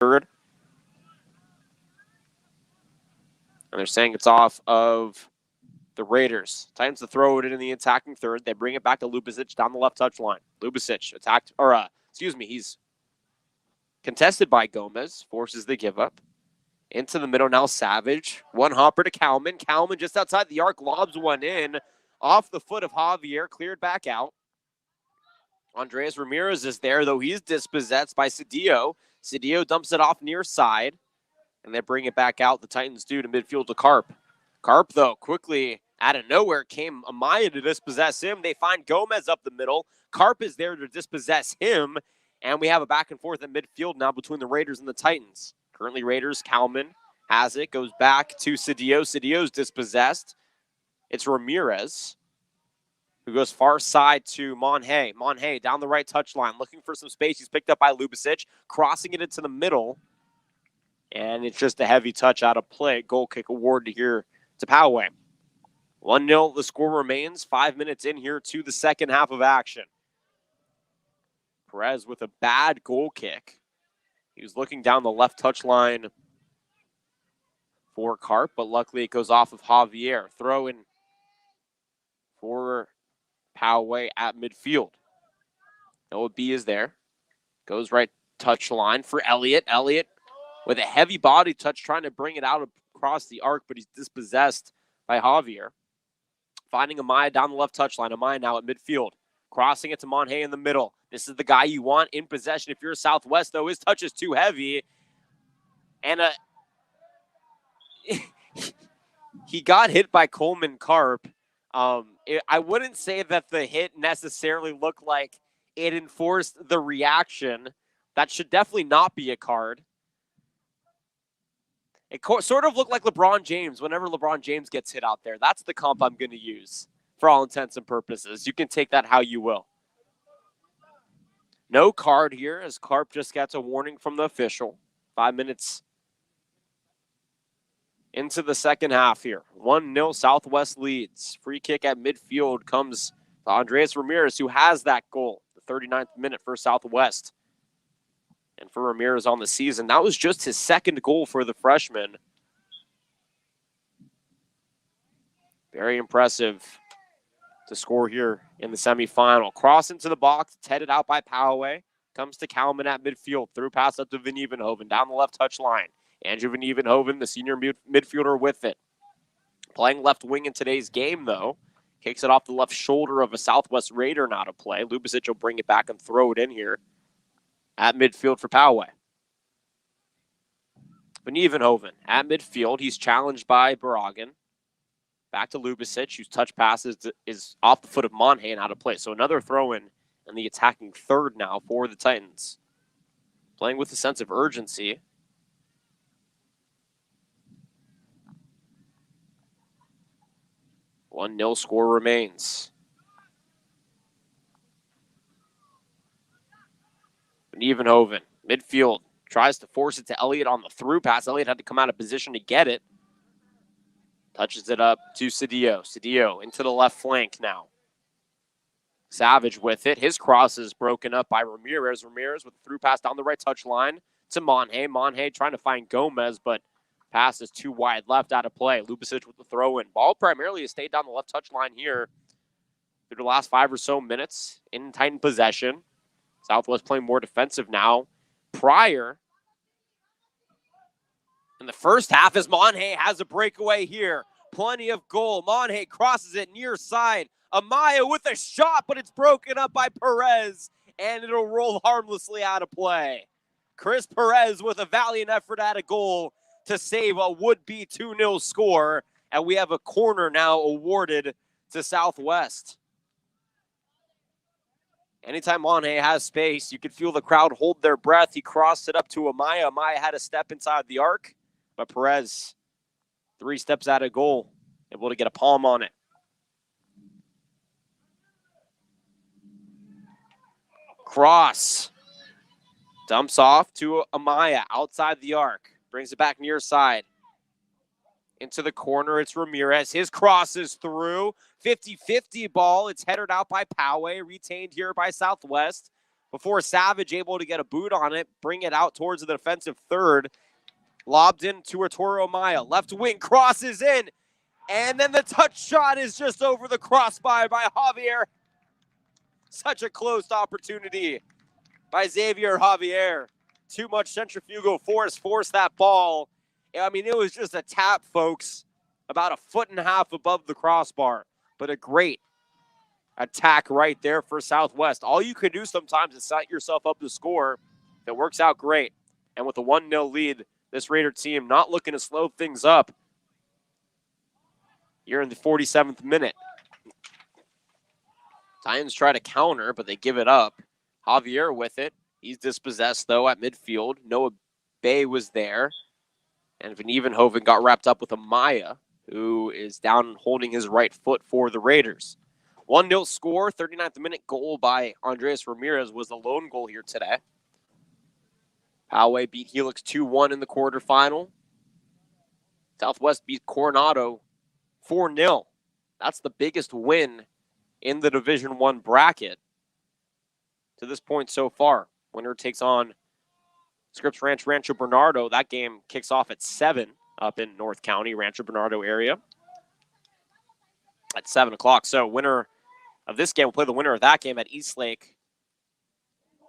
Third. And they're saying it's off of the Raiders. Titans to throw it in the attacking third. They bring it back to Lubicic down the left touchline. Lubicic attacked, he's contested by Gomez, forces the give up. Into the middle now, Savage. One hopper to Kalman. Kalman just outside the arc, lobs one in. Off the foot of Javier, cleared back out. Andres Ramirez is there, though he's dispossessed by Cedillo. Cedillo dumps it off near side, and they bring it back out. The Titans do to midfield to Carp. Carp, though, quickly out of nowhere came Amaya to dispossess him. They find Gomez up the middle. Carp is there to dispossess him, and we have a back and forth at midfield now between the Raiders and the Titans. Currently Raiders, Kalman has it, goes back to Cedillo. Cedillo's dispossessed. It's Ramirez who goes far side to Monhay. Monhay down the right touchline, looking for some space. He's picked up by Lubicic, crossing it into the middle. And it's just a heavy touch out of play. Goal kick awarded here to Poway. 1-0, the score remains. 5 minutes in here to the second half of action. Perez with a bad goal kick. He was looking down the left touchline for Carp, but luckily it goes off of Javier. Throw in for Poway at midfield. Noah B is there. Goes right touchline for Elliott. Elliott with a heavy body touch, trying to bring it out across the arc, but he's dispossessed by Javier. Finding Amaya down the left touchline. Amaya now at midfield. Crossing it to Monhay in the middle. This is the guy you want in possession if you're Southwest, though. His touch is too heavy. And he got hit by Coleman Karp. I wouldn't say that the hit necessarily looked like it enforced the reaction. That should definitely not be a card. It sort of looked like LeBron James whenever LeBron James gets hit out there. That's the comp I'm going to use for all intents and purposes. You can take that how you will. No card here as Karp just gets a warning from the official. 5 minutes into the second half here. 1-0 Southwest leads. Free kick at midfield comes to Andres Ramirez, who has that goal. The 39th minute for Southwest. And for Ramirez on the season, that was just his second goal for the freshman. Very impressive to score here in the semifinal. Cross into the box, it's headed out by Poway. Comes to Kalman at midfield. Through pass up to Van Evenhoven down the left touch line. Andrew Van Evenhoven, the senior midfielder, with it. Playing left wing in today's game, though. Kicks it off the left shoulder of a Southwest Raider now to play. Lubicic will bring it back and throw it in here at midfield for Poway. Van Evenhoven at midfield. He's challenged by Barragan. Back to Lubicic, whose touch pass is off the foot of Monhay and out of play. So another throw-in and the attacking third now for the Titans. Playing with a sense of urgency. One 0 score remains. Van Evenhoven, midfield, tries to force it to Elliott on the through pass. Elliott had to come out of position to get it. Touches it up to Cedillo. Cedillo into the left flank now. Savage with it. His cross is broken up by Ramirez. Ramirez with a through pass down the right touchline to Monhay. Monhay trying to find Gomez, but pass is too wide left, out of play. Lubicic with the throw-in. Ball primarily has stayed down the left touchline here through the last 5 or so minutes in Titan possession. Southwest playing more defensive now. Prior in the first half as Monhay has a breakaway here. Plenty of goal. Monhay crosses it near side. Amaya with a shot, but it's broken up by Perez, and it'll roll harmlessly out of play. Chris Perez with a valiant effort at a goal to save a would-be 2-0 score, and we have a corner now awarded to Southwest. Anytime Monhay has space, you could feel the crowd hold their breath. He crossed it up to Amaya. Amaya had a step inside the arc, but Perez, 3 steps out of goal, able to get a palm on it. Cross. Dumps off to Amaya outside the arc. Brings it back near side. Into the corner, it's Ramirez. His cross is through. 50-50 ball. It's headed out by Poway. Retained here by Southwest. Before Savage able to get a boot on it. Bring it out towards the defensive third. Lobbed in to Arturo Amaya. Left wing crosses in. And then the touch shot is just over the crossbar by Javier. Such a close opportunity by Xavier Javier. Too much centrifugal force forced that ball. I mean, it was just a tap, folks, about 1.5 feet above the crossbar. But a great attack right there for Southwest. All you can do sometimes is set yourself up to score. It works out great. And with a 1-0 lead, this Raider team not looking to slow things up. You're in the 47th minute. Titans try to counter, but they give it up. Javier with it. He's dispossessed, though, at midfield. Noah Bay was there. And Van Evenhoven got wrapped up with Amaya, who is down holding his right foot for the Raiders. 1-0 score, 39th minute goal by Andres Ramirez was the lone goal here today. Poway beat Helix 2-1 in the quarterfinal. Southwest beat Coronado 4-0. That's the biggest win in the Division I bracket to this point so far. Winner takes on Scripps Rancho Bernardo. That game kicks off at 7 up in North County, Rancho Bernardo area at 7 o'clock. So winner of this game will play the winner of that game at Eastlake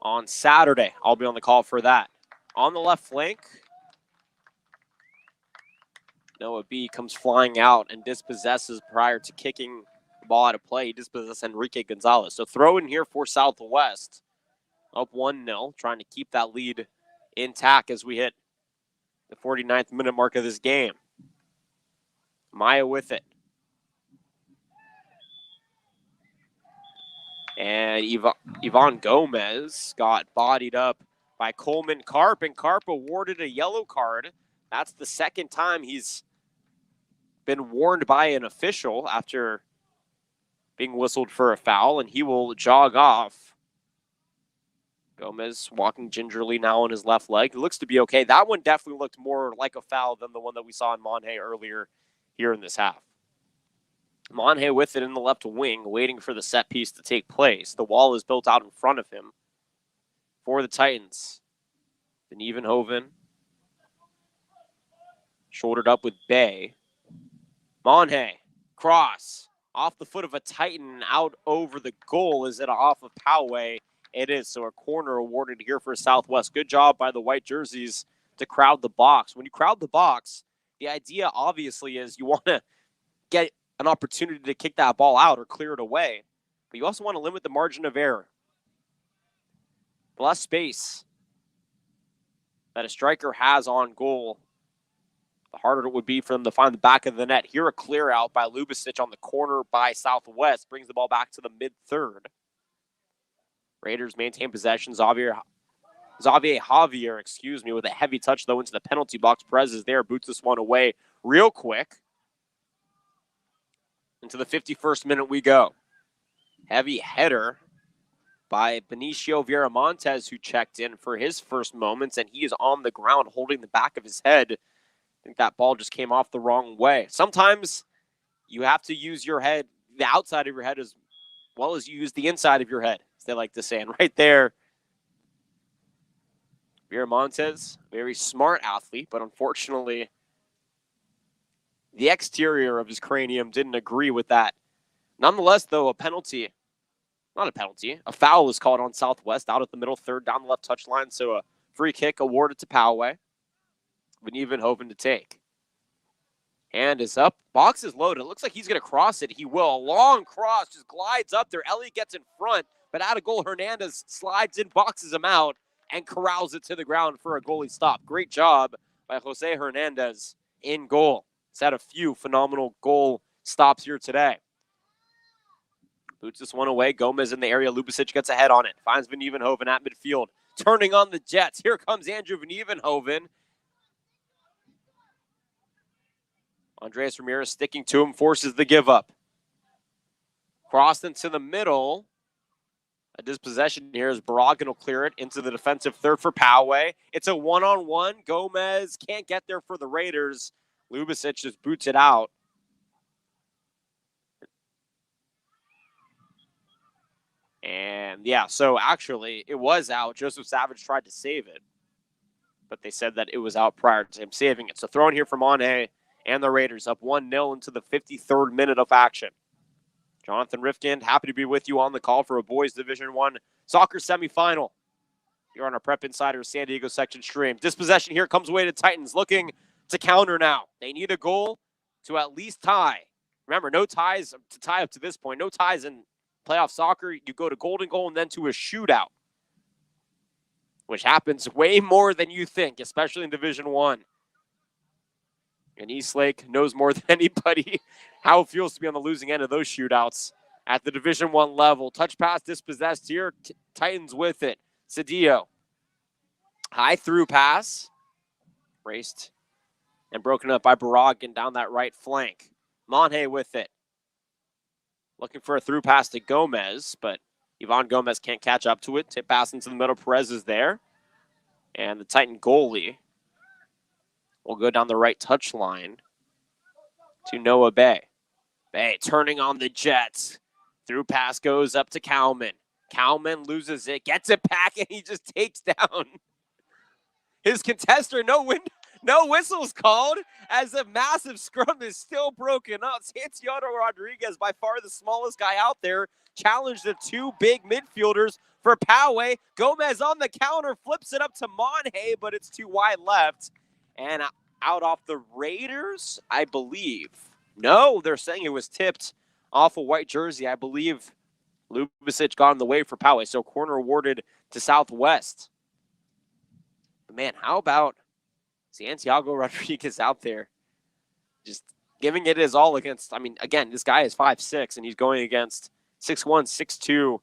on Saturday. I'll be on the call for that. On the left flank, Noah B comes flying out and dispossesses prior to kicking the ball out of play. He dispossesses Enrique Gonzalez. So throw in here for Southwest. Up 1-0, trying to keep that lead intact as we hit the 49th minute mark of this game. Maya with it. And Ivan Gomez got bodied up by Coleman Karp, and Karp awarded a yellow card. That's the second time he's been warned by an official after being whistled for a foul, and he will jog off. Gomez walking gingerly now on his left leg. It looks to be okay. That one definitely looked more like a foul than the one that we saw in Monhay earlier here in this half. Monhay with it in the left wing, waiting for the set piece to take place. The wall is built out in front of him for the Titans. Van Evenhoven shouldered up with Bay. Monhay, cross, off the foot of a Titan, out over the goal. Is it off of Poway? It is, so a corner awarded here for Southwest. Good job by the white jerseys to crowd the box. When you crowd the box, the idea obviously is you want to get an opportunity to kick that ball out or clear it away, but you also want to limit the margin of error. The less space that a striker has on goal, the harder it would be for them to find the back of the net. Here a clear out by Lubicic on the corner by Southwest, brings the ball back to the mid-third. Raiders maintain possession. Javier, with a heavy touch, though, into the penalty box. Perez is there, boots this one away real quick. Into the 51st minute we go. Heavy header by Benicio Viramontes, who checked in for his first moments, and he is on the ground holding the back of his head. I think that ball just came off the wrong way. Sometimes you have to use your head, the outside of your head, as well as you use the inside of your head, as they like to say. And right there, Viramontes, very smart athlete, but unfortunately, the exterior of his cranium didn't agree with that. Nonetheless, though, a foul is called on Southwest out at the middle third down the left touchline. So a free kick awarded to Poway. Van Evenhoven to take. Hand is up. Box is loaded. It looks like he's going to cross it. He will. A long cross just glides up there. Elliott gets in front, but out of goal, Hernandez slides in, boxes him out, and corrals it to the ground for a goalie stop. Great job by Jose Hernandez in goal. He's had a few phenomenal goal stops here today. Boots this one away. Gomez in the area. Lubicic gets ahead on it. Finds Van Evenhoven at midfield. Turning on the Jets. Here comes Andrew Van Evenhoven. Andres Ramirez sticking to him, forces the give up. Crossed into the middle. A dispossession here as Barragan will clear it into the defensive third for Poway. It's a one-on-one. Gomez can't get there for the Raiders. Lubicic just boots it out. And yeah, so actually it was out. Joseph Savage tried to save it, but they said that it was out prior to him saving it. So thrown here from Monhay and the Raiders up 1-0 into the 53rd minute of action. Jonathan Rifkind, happy to be with you on the call for a boys Division I soccer semifinal. You're on our Prep Insider San Diego section stream. Dispossession here comes away to Titans, looking to counter now. They need a goal to at least tie. Remember, no ties to tie up to this point. No ties in playoff soccer. You go to golden goal and then to a shootout, which happens way more than you think, especially in Division I. And Eastlake knows more than anybody how it feels to be on the losing end of those shootouts at the Division I level. Touch pass dispossessed here. Titans with it. Cedillo. High through pass. Raced and broken up by Barragan down that right flank. Monhay with it. Looking for a through pass to Gomez, but Ivan Gomez can't catch up to it. Tip pass into the middle. Perez is there. And the Titan goalie will go down the right touch line to Noah Bay. Bay turning on the Jets. Through pass goes up to Cowman. Cowman loses it, gets it back, and he just takes down his contester. No whistles called as a massive scrum is still broken up. Santiago Rodriguez, by far the smallest guy out there, challenged the two big midfielders for Poway. Gomez on the counter, flips it up to Monhay, but it's too wide left. And out off the Raiders, I believe. No, they're saying it was tipped off a white jersey. I believe Lubicic got in the way for Poway, so corner awarded to Southwest. But man, how about Santiago Rodriguez out there just giving it his all against, I mean, again, this guy is 5'6", and he's going against 6'1", 6'2"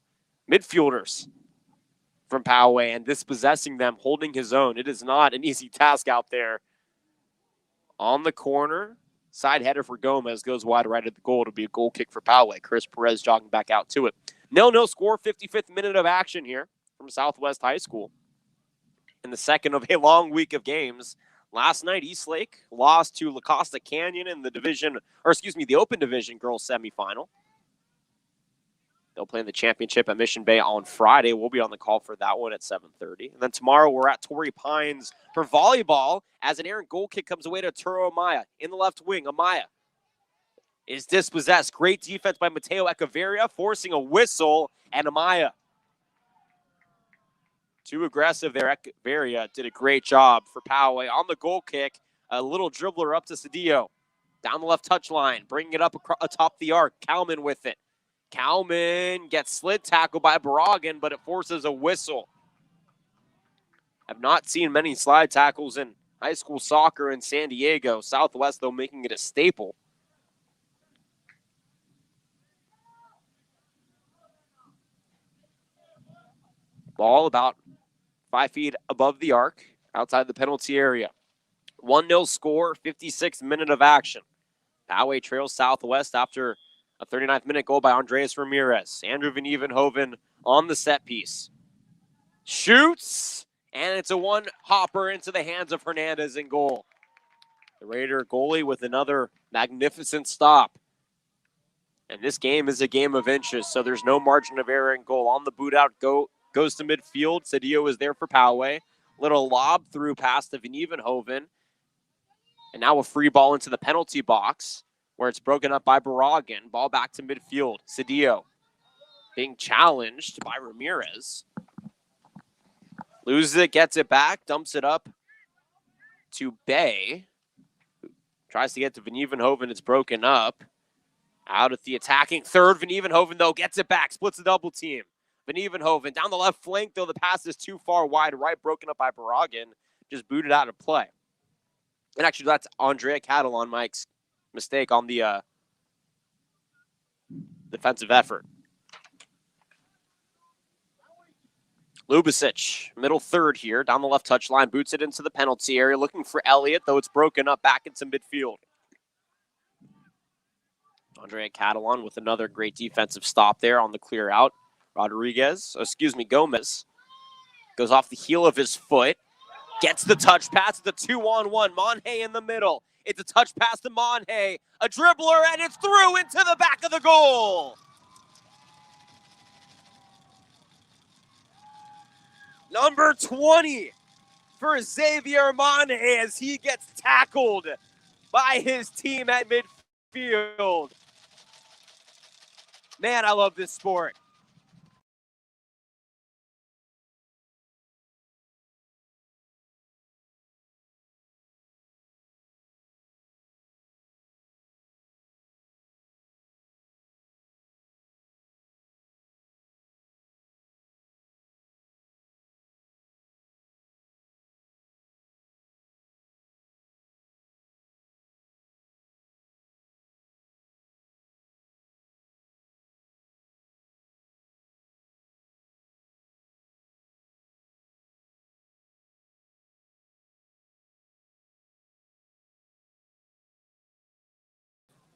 midfielders from Poway and dispossessing them, holding his own. It is not an easy task out there. On the corner, side header for Gomez, goes wide right at the goal. It'll be a goal kick for Poway. Chris Perez jogging back out to it. 0-0 score, 55th minute of action here from Southwest High School. In the second of a long week of games. Last night, Eastlake lost to La Costa Canyon in the the Open Division girls semifinal. They'll play in the championship at Mission Bay on Friday. We'll be on the call for that one at 7:30. And then tomorrow we're at Torrey Pines for volleyball as an errant goal kick comes away to Turo Amaya. In the left wing, Amaya is dispossessed. Great defense by Mateo Echeverria, forcing a whistle, and Amaya too aggressive there. Echeverria did a great job for Poway. On the goal kick, a little dribbler up to Cedillo. Down the left touch line, bringing it up atop the arc. Kalman with it. Kalman gets slid tackled by Barragan, but it forces a whistle. I've not seen many slide tackles in high school soccer in San Diego. Southwest, though, making it a staple. Ball about 5 feet above the arc, outside the penalty area. 1-0 score, 56th minute of action. Poway trails Southwest after a 39th minute goal by Andreas Ramirez. Andrew Van Evenhoven on the set piece. Shoots, and it's a one-hopper into the hands of Hernandez in goal. The Raider goalie with another magnificent stop. And this game is a game of inches, so there's no margin of error in goal. On the boot out, goes to midfield. Cedillo is there for Poway. Little lob through past to Van Evenhoven. And now a free ball into the penalty box, where it's broken up by Barragan. Ball back to midfield. Cedillo being challenged by Ramirez. Loses it, gets it back, dumps it up to Bay. Tries to get to Van Evenhoven. It's broken up. Out at the attacking third. Van Evenhoven, though, gets it back. Splits the double team. Van Evenhoven down the left flank, though the pass is too far wide right. Broken up by Barragan. Just booted out of play. And actually, that's Andrea Catalan, Mike's mistake on the defensive effort. Lubicic, middle third here, down the left touch line, boots it into the penalty area, looking for Elliott, though it's broken up back into midfield. Andrea Catalan with another great defensive stop there on the clear out. Gomez goes off the heel of his foot, gets the touch pass. It's a 2-on-1. Monhay in the middle. It's a touch pass to Monhay, a dribbler, and it's through into the back of the goal. Number 20 for Xavier Monhay as he gets tackled by his team at midfield. Man, I love this sport.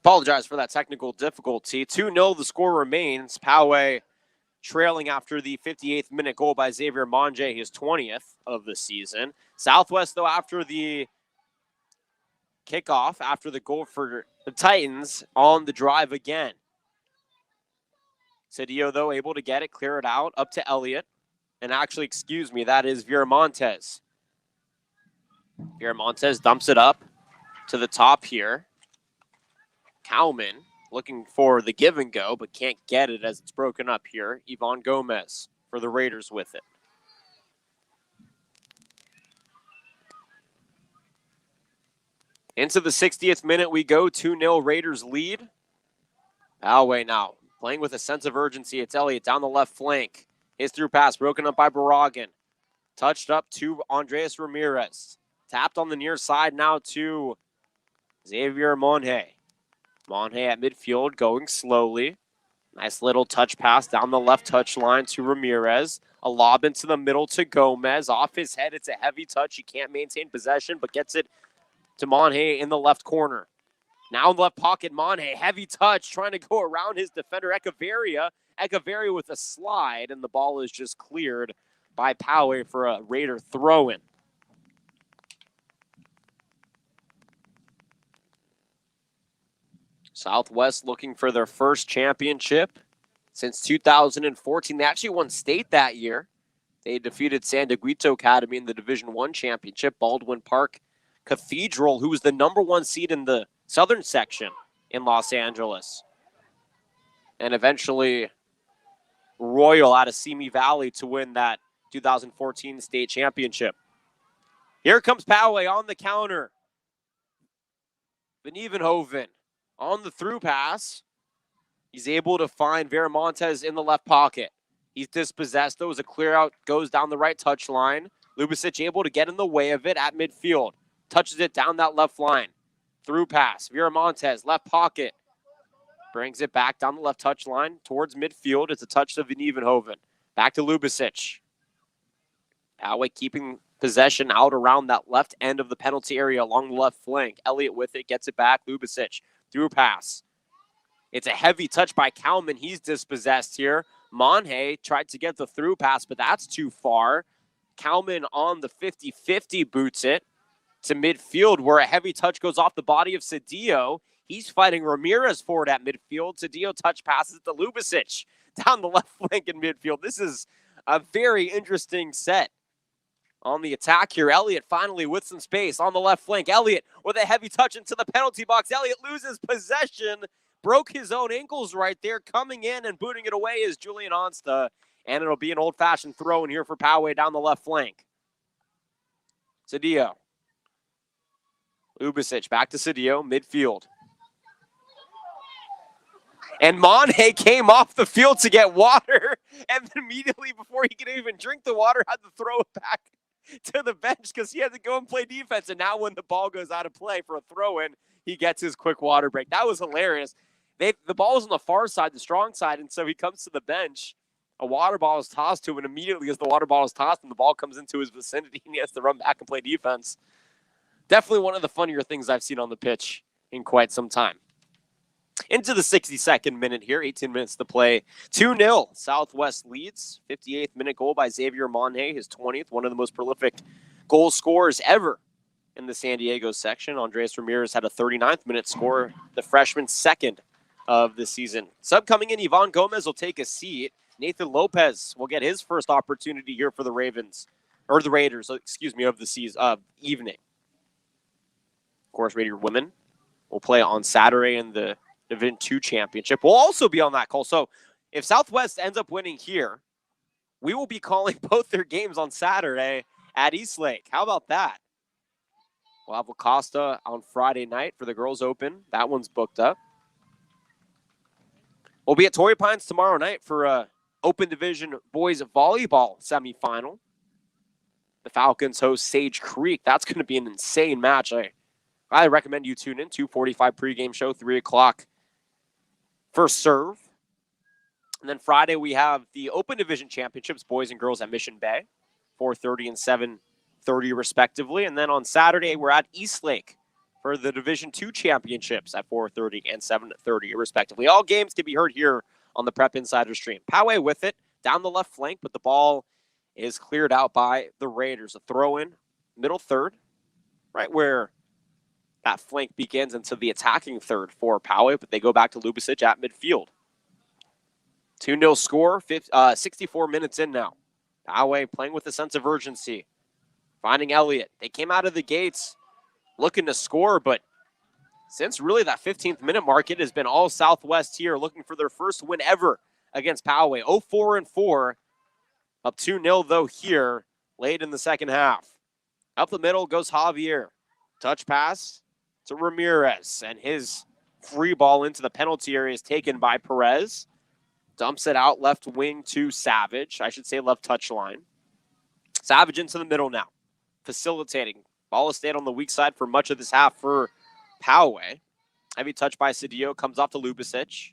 Apologize for that technical difficulty. 2-0 the score remains. Poway trailing after the 58th minute goal by Xavier Monjay, his 20th of the season. Southwest, though, after the kickoff, after the goal for the Titans, on the drive again. Cedillo, though, able to get it, clear it out, up to Elliott. And actually, that is Viramontes. Viramontes dumps it up to the top here. Kalman looking for the give and go, but can't get it as it's broken up here. Yvonne Gomez for the Raiders with it. Into the 60th minute we go, 2-0 Raiders lead. Poway now playing with a sense of urgency. It's Elliott down the left flank. His through pass broken up by Barragan. Touched up to Andres Ramirez. Tapped on the near side now to Xavier Monje. Monje at midfield going slowly. Nice little touch pass down the left touch line to Ramirez. A lob into the middle to Gomez. Off his head, it's a heavy touch. He can't maintain possession, but gets it to Monje in the left corner. Now in the left pocket, Monje, heavy touch, trying to go around his defender, Echeverria. Echeverria with a slide, and the ball is just cleared by Poway for a Raider throw-in. Southwest looking for their first championship since 2014. They actually won state that year. They defeated San Dieguito Academy in the Division I championship. Baldwin Park Cathedral, who was the #1 seed in the southern section in Los Angeles. And eventually Royal out of Simi Valley to win that 2014 state championship. Here comes Poway on the counter. Van Evenhoven on the through pass. He's able to find Veramontes in the left pocket. He's dispossessed. Though, as a clear out goes down the right touch line. Lubicic able to get in the way of it at midfield. Touches it down that left line. Through pass. Veramontes, left pocket. Brings it back down the left touch line towards midfield. It's a touch to Van Evenhoven. Back to Lubicic. Poway keeping possession out around that left end of the penalty area along the left flank. Elliott with it, gets it back. Lubicic, through pass. It's a heavy touch by Kalman. He's dispossessed here. Monje tried to get the through pass, but that's too far. Kalman on the 50-50 boots it to midfield, where a heavy touch goes off the body of Cedillo. He's fighting Ramirez forward at midfield. Cedillo touch passes to Lubicic down the left flank in midfield. This is a very interesting set on the attack here. Elliott finally with some space on the left flank. Elliott with a heavy touch into the penalty box. Elliott loses possession, broke his own ankles right there. Coming in and booting it away is Julian Onsta, and it'll be an old-fashioned throw in here for Poway down the left flank. Cedillo. Lubicic back to Cedillo, midfield. And Monje came off the field to get water, and then immediately before he could even drink the water, had to throw it back to the bench because he had to go and play defense. And now when the ball goes out of play for a throw-in, he gets his quick water break. That was hilarious. The ball was on the far side, the strong side, and so he comes to the bench. A water ball is tossed to him, and immediately as the water ball is tossed and the ball comes into his vicinity, he has to run back and play defense. Definitely one of the funnier things I've seen on the pitch in quite some time. Into the 62nd minute here, 18 minutes to play. 2-0, Southwest leads. 58th minute goal by Xavier Monje, his 20th, one of the most prolific goal scorers ever in the San Diego section. Andres Ramirez had a 39th minute score, the freshman's second of the season. Sub coming in, Ivan Gomez will take a seat. Nathan Lopez will get his first opportunity here for the Raiders, of the season, evening. Of course, Raider women will play on Saturday in the Division II championship. We'll also be on that call. So if Southwest ends up winning here, we will be calling both their games on Saturday at Eastlake. How about that? We'll have Acosta on Friday night for the Girls Open. That one's booked up. We'll be at Torrey Pines tomorrow night for a Open Division boys volleyball semifinal. The Falcons host Sage Creek. That's going to be an insane match. I recommend you tune in. 2:45 pregame show, 3 o'clock first serve. And then Friday we have the Open Division Championships, boys and girls at Mission Bay, 4:30 and 7:30 respectively. And then on Saturday we're at Eastlake for the Division II Championships at 4:30 and 7:30 respectively. All games can be heard here on the Prep Insider stream. Poway with it down the left flank, but the ball is cleared out by the Raiders. A throw in, middle third, right where that flank begins into the attacking third for Poway, but they go back to Lubicic at midfield. 2-0 score, 64 minutes in now. Poway playing with a sense of urgency, finding Elliott. They came out of the gates looking to score, but since really that 15th minute mark, it has been all Southwest here looking for their first win ever against Poway. 0-4-4, up 2-0 though here late in the second half. Up the middle goes Javier. Touch pass to Ramirez, and his free ball into the penalty area is taken by Perez. Dumps it out left wing to Savage. I should say left touch line. Savage into the middle now, facilitating. Ball has stayed on the weak side for much of this half for Poway. Heavy touch by Cedillo, comes off to Lubicic.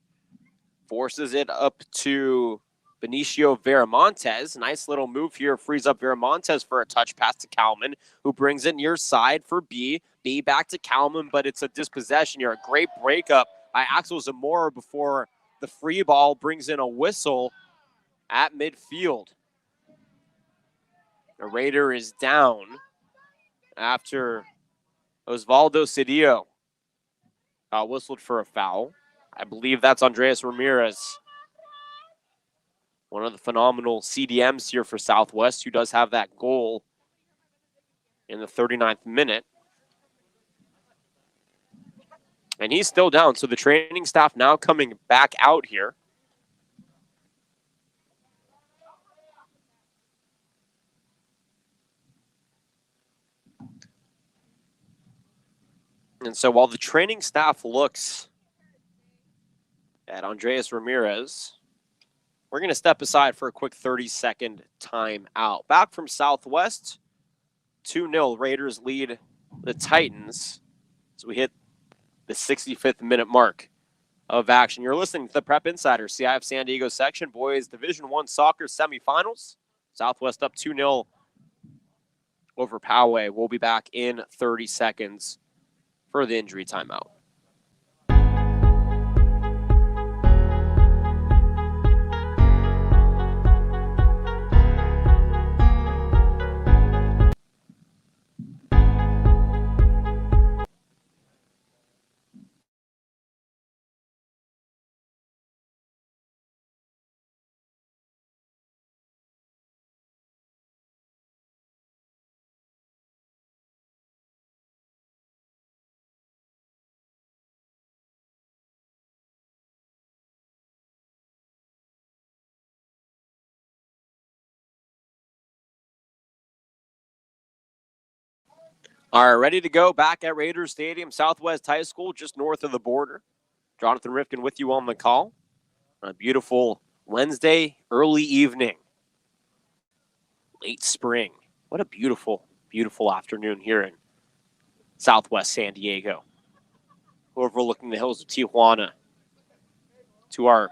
Forces it up to Benicio Viramontes. Nice little move here. Frees up Viramontes for a touch pass to Kalman, who brings it near side for B. B back to Kalman, but it's a dispossession here. A great breakup by Axel Zamora before the free ball brings in a whistle at midfield. The Raider is down after Osvaldo Cedillo whistled for a foul. I believe that's Andres Ramirez, one of the phenomenal CDMs here for Southwest, who does have that goal in the 39th minute. And he's still down, so the training staff now coming back out here. And so while the training staff looks at Andres Ramirez, we're going to step aside for a quick 30-second timeout. Back from Southwest, 2-0. Raiders lead the Titans as we hit the 65th minute mark of action. You're listening to the Prep Insider, CIF San Diego section, boys Division I soccer semifinals. Southwest up 2-0 over Poway. We'll be back in 30 seconds for the injury timeout. All right, ready to go back at Raiders Stadium, Southwest High School, just north of the border. Jonathan Rifkin with you on the call. A beautiful Wednesday early evening. Late spring. What a beautiful, beautiful afternoon here in Southwest San Diego. Overlooking the hills of Tijuana to our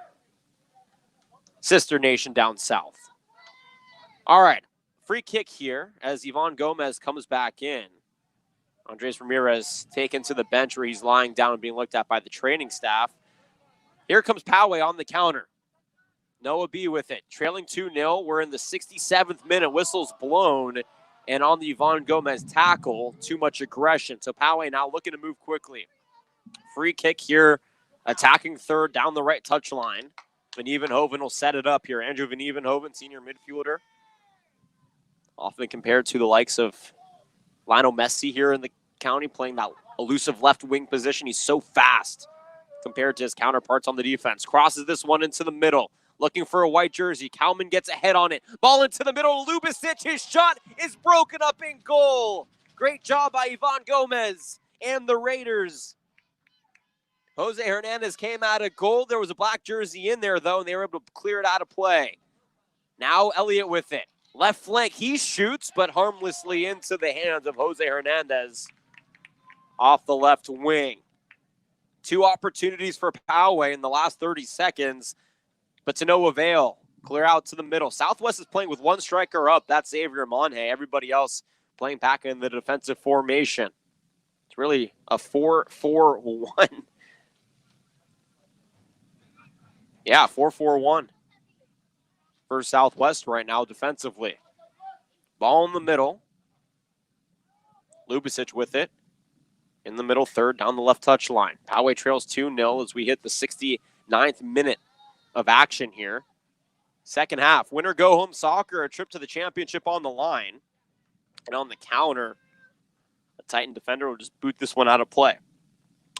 sister nation down south. All right, free kick here as Ivan Gomez comes back in. Andres Ramirez taken to the bench where he's lying down and being looked at by the training staff. Here comes Poway on the counter. Noah B with it. Trailing 2-0. We're in the 67th minute. Whistle's blown. And on the Ivan Gomez tackle, too much aggression. So Poway now looking to move quickly. Free kick here. Attacking third down the right touch line. Van Evenhoven will set it up here. Andrew Van Evenhoven, senior midfielder. Often compared to the likes of Lionel Messi here in the county, playing that elusive left wing position. He's so fast compared to his counterparts on the defense. Crosses this one into the middle. Looking for a white jersey. Kalman gets a head on it. Ball into the middle. Lubicic, his shot is broken up in goal. Great job by Ivan Gomez and the Raiders. Jose Hernandez came out of goal. There was a black jersey in there, though, and they were able to clear it out of play. Now Elliott with it. Left flank, he shoots, but harmlessly into the hands of Jose Hernandez off the left wing. Two opportunities for Poway in the last 30 seconds, but to no avail. Clear out to the middle. Southwest is playing with one striker up. That's Xavier Monhe. Everybody else playing back in the defensive formation. It's really a 4-4-1. Yeah, 4-4-1 for Southwest right now defensively. Ball in the middle. Lubicic with it. In the middle third, down the left touch line. Poway trails 2-0 as we hit the 69th minute of action here. Second half, winner go home soccer, a trip to the championship on the line. And on the counter, a Titan defender will just boot this one out of play.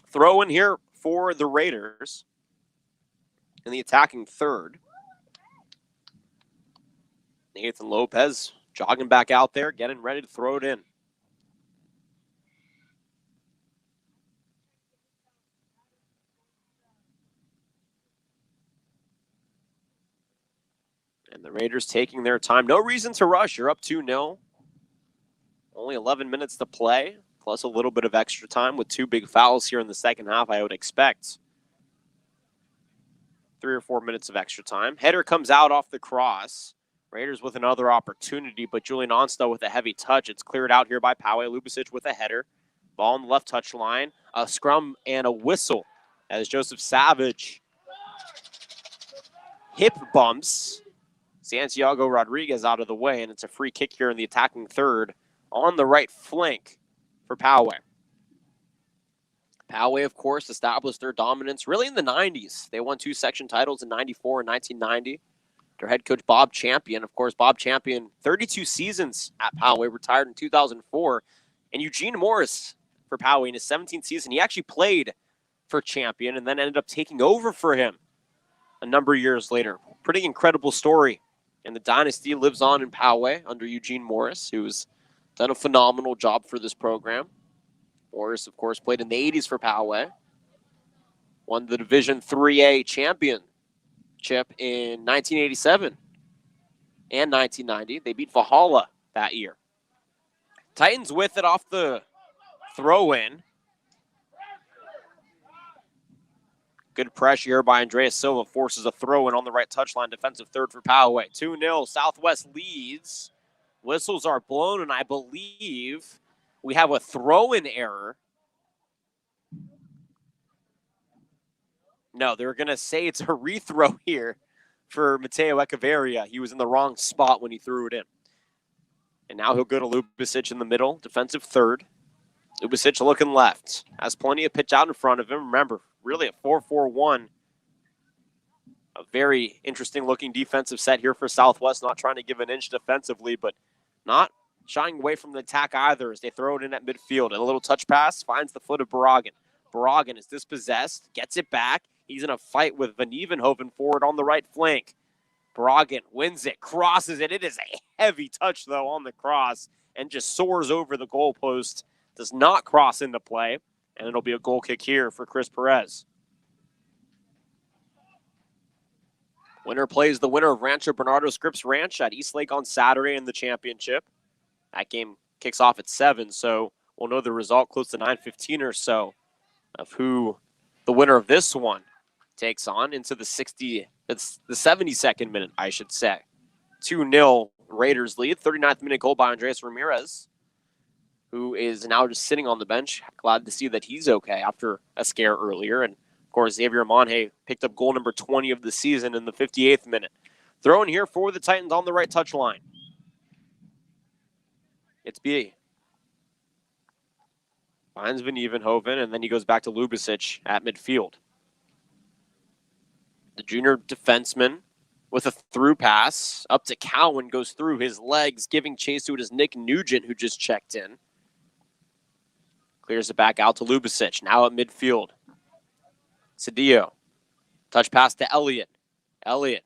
Throw in here for the Raiders in the attacking third. Nathan Lopez jogging back out there, getting ready to throw it in. And the Raiders taking their time. No reason to rush. You're up 2-0. Only 11 minutes to play, plus a little bit of extra time with 2 big fouls here in the second half, I would expect. 3 or 4 minutes of extra time. Header comes out off the cross. Raiders with another opportunity, but Julian Onstow with a heavy touch. It's cleared out here by Poway. Lubicic with a header. Ball on the left touch line. A scrum and a whistle as Joseph Savage hip bumps Santiago Rodriguez out of the way, and it's a free kick here in the attacking third on the right flank for Poway. Poway, of course, established their dominance really in the 90s. They won 2 section titles in 94 and 1990. Their head coach, Bob Champion. Of course, Bob Champion, 32 seasons at Poway, retired in 2004. And Eugene Morris for Poway in his 17th season. He actually played for Champion and then ended up taking over for him a number of years later. Pretty incredible story. And the dynasty lives on in Poway under Eugene Morris, who's done a phenomenal job for this program. Morris, of course, played in the 80s for Poway. Won the Division 3A championship in 1987 and 1990. They beat Valhalla that year. Titans with it off the throw-in. Good pressure here by Andreas Silva. Forces a throw-in on the right touchline. Defensive third for Poway. 2-0. Southwest leads. Whistles are blown, and I believe we have a throw-in error. No, they're going to say it's a rethrow here for Mateo Echeverria. He was in the wrong spot when he threw it in. And now he'll go to Lubicic in the middle, defensive third. Lubicic looking left. Has plenty of pitch out in front of him. Remember, really at 4-4-1. A very interesting looking defensive set here for Southwest. Not trying to give an inch defensively, but not shying away from the attack either as they throw it in at midfield. And a little touch pass finds the foot of Barragan. Barragan is dispossessed, gets it back. He's in a fight with Van Evenhoven forward on the right flank. Barragan wins it, crosses it. It is a heavy touch, though, on the cross and just soars over the goalpost. Does not cross into play, and it'll be a goal kick here for Chris Perez. Winner plays the winner of Rancho Bernardo Scripps Ranch at East Lake on Saturday in the championship. That game kicks off at 7, so we'll know the result close to 9:15 or so of who the winner of this one takes on into the 72nd minute, I should say. 2-0 Raiders lead. 39th minute goal by Andres Ramirez, who is now just sitting on the bench. Glad to see that he's okay after a scare earlier. And, of course, Xavier Monje picked up goal number 20 of the season in the 58th minute. Throwing here for the Titans on the right touchline. It's B. Finds Van Evenhoven, and then he goes back to Lubicic at midfield. The junior defenseman with a through pass up to Cowan, goes through his legs, giving chase to it is Nick Nugent, who just checked in. Clears it back out to Lubicic, now at midfield. Cedillo. Touch pass to Elliott. Elliott.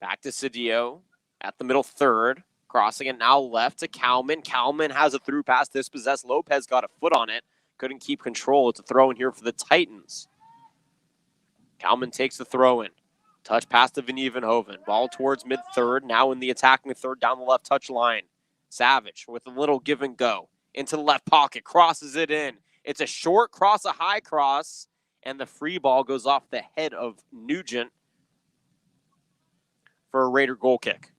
Back to Cedillo at the middle third. Crossing it now left to Cowman. Cowman has a through pass dispossessed. Lopez got a foot on it. Couldn't keep control. It's a throw in here for the Titans. Cowman takes the throw in. Touch pass to Van Evenhoven. Ball towards mid-third. Now in the attacking third down the left touch line. Savage with a little give and go. Into the left pocket. Crosses it in. It's a short cross, a high cross. And the free ball goes off the head of Nugent for a Raider goal kick.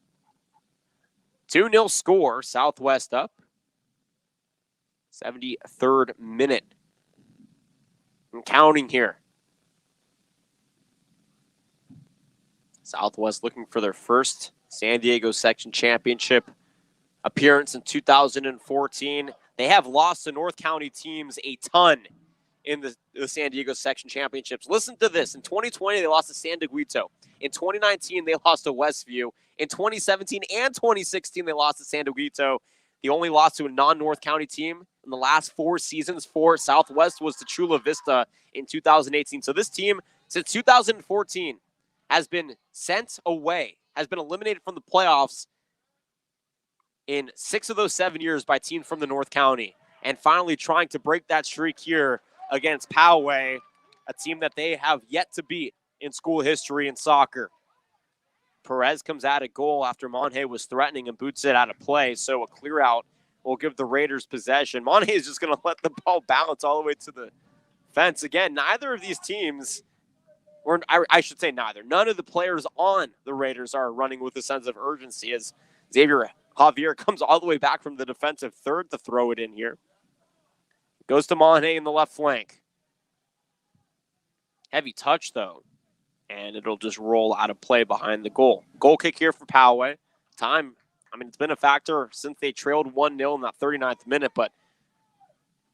2-0 score. Southwest up. 73rd minute. I'm counting here. Southwest looking for their first San Diego Section Championship appearance in 2014. They have lost to North County teams a ton in the San Diego Section Championships. Listen to this. In 2020, they lost to San Dieguito. In 2019, they lost to Westview. In 2017 and 2016, they lost to San Dieguito. The only loss to a non-North County team in the last 4 seasons for Southwest was to Chula Vista in 2018. So this team, since 2014, has been sent away, has been eliminated from the playoffs in 6 of those 7 years by teams from the North County. And finally trying to break that streak here against Poway, a team that they have yet to beat in school history in soccer. Perez comes out of goal after Monhay was threatening and boots it out of play. So a clear out will give the Raiders possession. Monhay is just going to let the ball bounce all the way to the fence. Again, neither of these teams, or I should say neither, none of the players on the Raiders are running with a sense of urgency as Xavier Javier comes all the way back from the defensive third to throw it in here. Goes to Monhay in the left flank. Heavy touch, though, and it'll just roll out of play behind the goal. Goal kick here for Poway. Time, it's been a factor since they trailed 1-0 in that 39th minute, but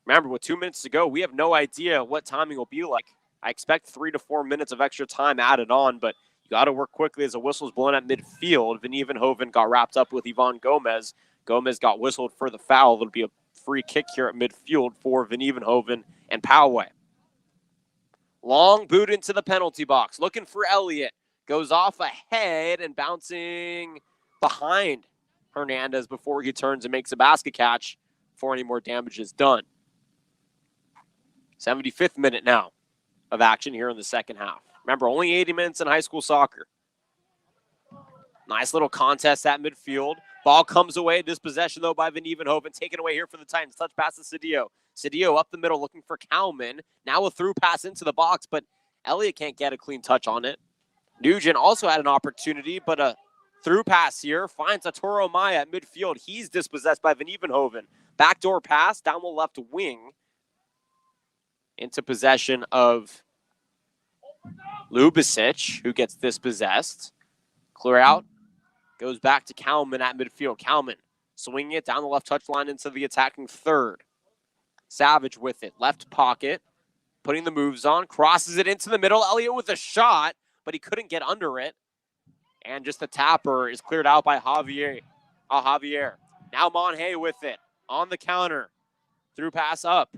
remember, with 2 minutes to go, we have no idea what timing will be like. I expect 3 to 4 minutes of extra time added on, but you got to work quickly as a whistle's blown at midfield. Van Evenhoven got wrapped up with Ivan Gomez. Gomez got whistled for the foul. It'll be a free kick here at midfield for Van Evenhoven and Poway. Long boot into the penalty box. Looking for Elliott. Goes off ahead and bouncing behind Hernandez before he turns and makes a basket catch before any more damage is done. 75th minute now of action here in the second half. Remember, only 80 minutes in high school soccer. Nice little contest at midfield. Ball comes away. Dispossession, though, by Van Evenhoven. Taken away here for the Titans. Touch pass to Cedillo. Cedillo up the middle looking for Cowman. Now a through pass into the box, but Elliott can't get a clean touch on it. Nugent also had an opportunity, but a through pass here finds Arturo Maya at midfield. He's dispossessed by Van Evenhoven. Backdoor pass down the left wing into possession of Lubicic, who gets dispossessed. Clear out. Goes back to Cowman at midfield. Cowman swinging it down the left touchline into the attacking third. Savage with it. Left pocket. Putting the moves on. Crosses it into the middle. Elliott with a shot, but he couldn't get under it. And just the tapper is cleared out by Javier. Now Monhay with it. On the counter. Through pass up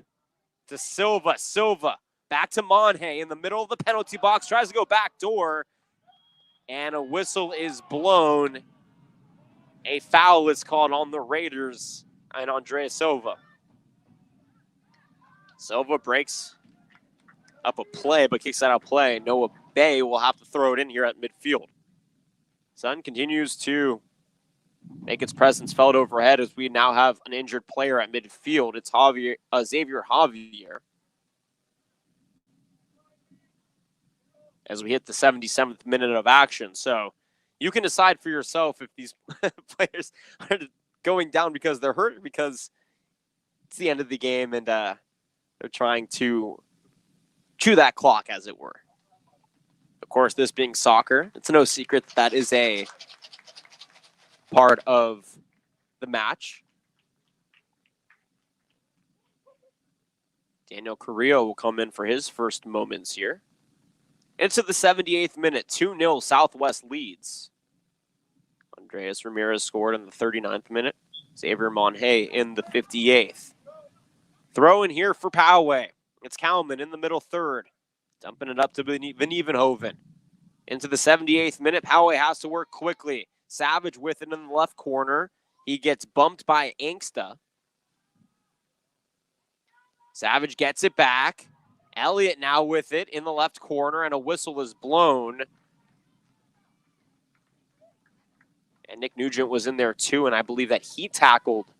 to Silva. Silva back to Monhay in the middle of the penalty box. Tries to go back door. And a whistle is blown. A foul is called on the Raiders and Andrea Silva. Silva breaks up a play, but kicks out of play. Noah Bay will have to throw it in here at midfield. Sun continues to make its presence felt overhead as we now have an injured player at midfield. It's Xavier Javier. As we hit the 77th minute of action. So you can decide for yourself if these players are going down because they're hurt or because it's the end of the game and they're trying to chew that clock, as it were. Of course, this being soccer, it's no secret that is a part of the match. Daniel Carrillo will come in for his first moments here. Into the 78th minute, 2-0 Southwest leads. Andreas Ramirez scored in the 39th minute. Xavier Monhay in the 58th. Throw in here for Poway. It's Cowman in the middle third. Dumping it up to Van Evenhoven. Into the 78th minute, Poway has to work quickly. Savage with it in the left corner. He gets bumped by Angsta. Savage gets it back. Elliott now with it in the left corner, and a whistle is blown. And Nick Nugent was in there too, and I believe that he tackled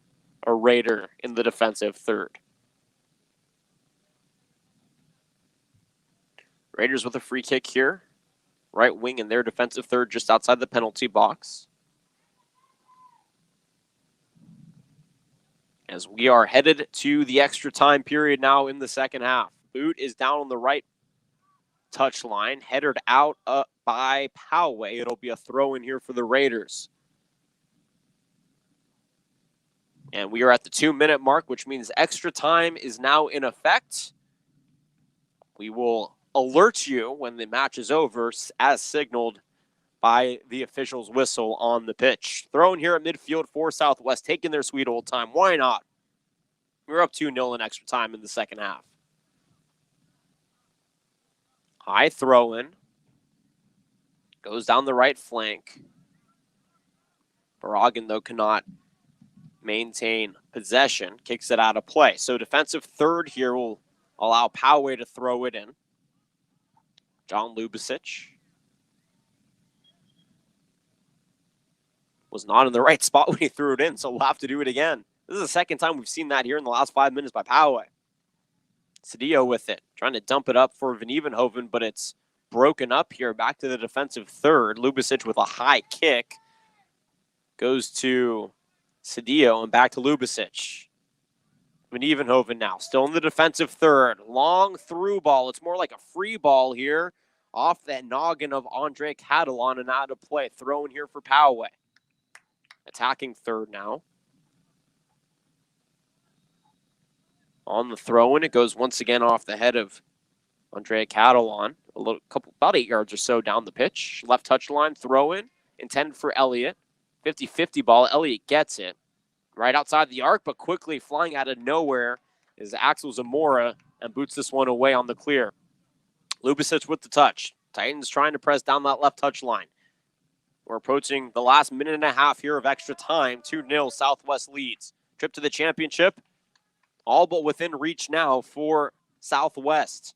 a Raider in the defensive third. Raiders with a free kick here. Right wing in their defensive third just outside the penalty box. As we are headed to the extra time period now in the second half. Boot is down on the right touch line, headed out by Poway. It'll be a throw in here for the Raiders. And we are at the 2-minute mark, which means extra time is now in effect. We will alert you when the match is over, as signaled by the official's whistle on the pitch. Thrown here at midfield for Southwest, taking their sweet old time. Why not? We're up 2-0 in extra time in the second half. High throw in. Goes down the right flank. Barragan, though, cannot maintain possession. Kicks it out of play. So defensive third here will allow Poway to throw it in. John Lubicic. was not in the right spot when he threw it in, so we'll have to do it again. This is the second time we've seen that here in the last 5 minutes by Poway. Cedillo with it, trying to dump it up for Van Evenhoven, but it's broken up here. Back to the defensive third. Lubicic with a high kick. Goes to Cedillo and back to Lubicic. Van Evenhoven now, still in the defensive third. Long through ball. It's more like a free ball here. Off that noggin of Andre Catalan and out of play. Throw in here for Poway. Attacking third now. On the throw in, it goes once again off the head of Andre Catalan. About 8 yards or so down the pitch. Left touchline, throw in, intended for Elliott. 50-50 ball. Elliott gets it. Right outside the arc, but quickly flying out of nowhere is Axel Zamora and boots this one away on the clear. Lubicic with the touch. Titans trying to press down that left touch line. We're approaching the last minute and a half here of extra time. 2-0 Southwest leads. Trip to the championship, all but within reach now for Southwest.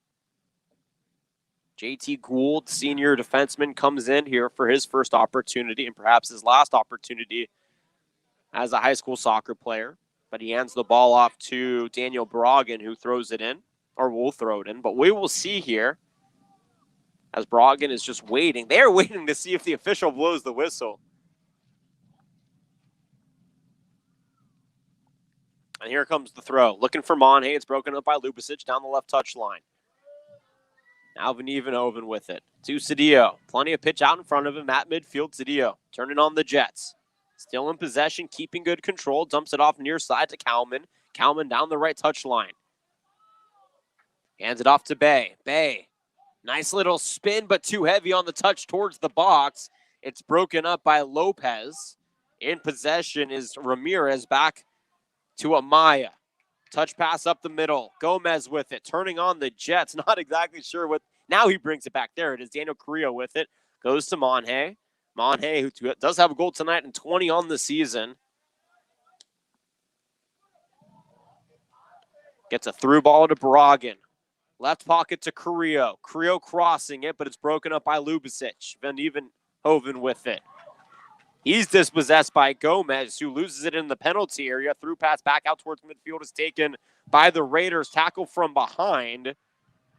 JT Gould, senior defenseman, comes in here for his first opportunity and perhaps his last opportunity as a high school soccer player. But he hands the ball off to Daniel Broggen, who throws it in, or will throw it in. But we will see here as Broggen is just waiting. They're waiting to see if the official blows the whistle. And here comes the throw. Looking for Monhay. It's broken up by Lubicic down the left touch line. Now Van Evenhoven with it. To Cedillo. Plenty of pitch out in front of him at midfield. Cedillo turning on the Jets. Still in possession, keeping good control. Dumps it off near side to Kalman. Kalman down the right touch line. Hands it off to Bay. Bay. Nice little spin, but too heavy on the touch towards the box. It's broken up by Lopez. In possession is Ramirez, back to Amaya. Touch pass up the middle. Gomez with it. Turning on the Jets. Not exactly sure what. Now he brings it back. There it is. Daniel Carrillo with it. Goes to Monhay. Monhay, who does have a goal tonight and 20 on the season. Gets a through ball to Broggen. Left pocket to Carrillo. Carrillo crossing it, but it's broken up by Lubicic. Van Evenhoven with it. He's dispossessed by Gomez, who loses it in the penalty area. Through pass back out towards midfield is taken by the Raiders. Tackle from behind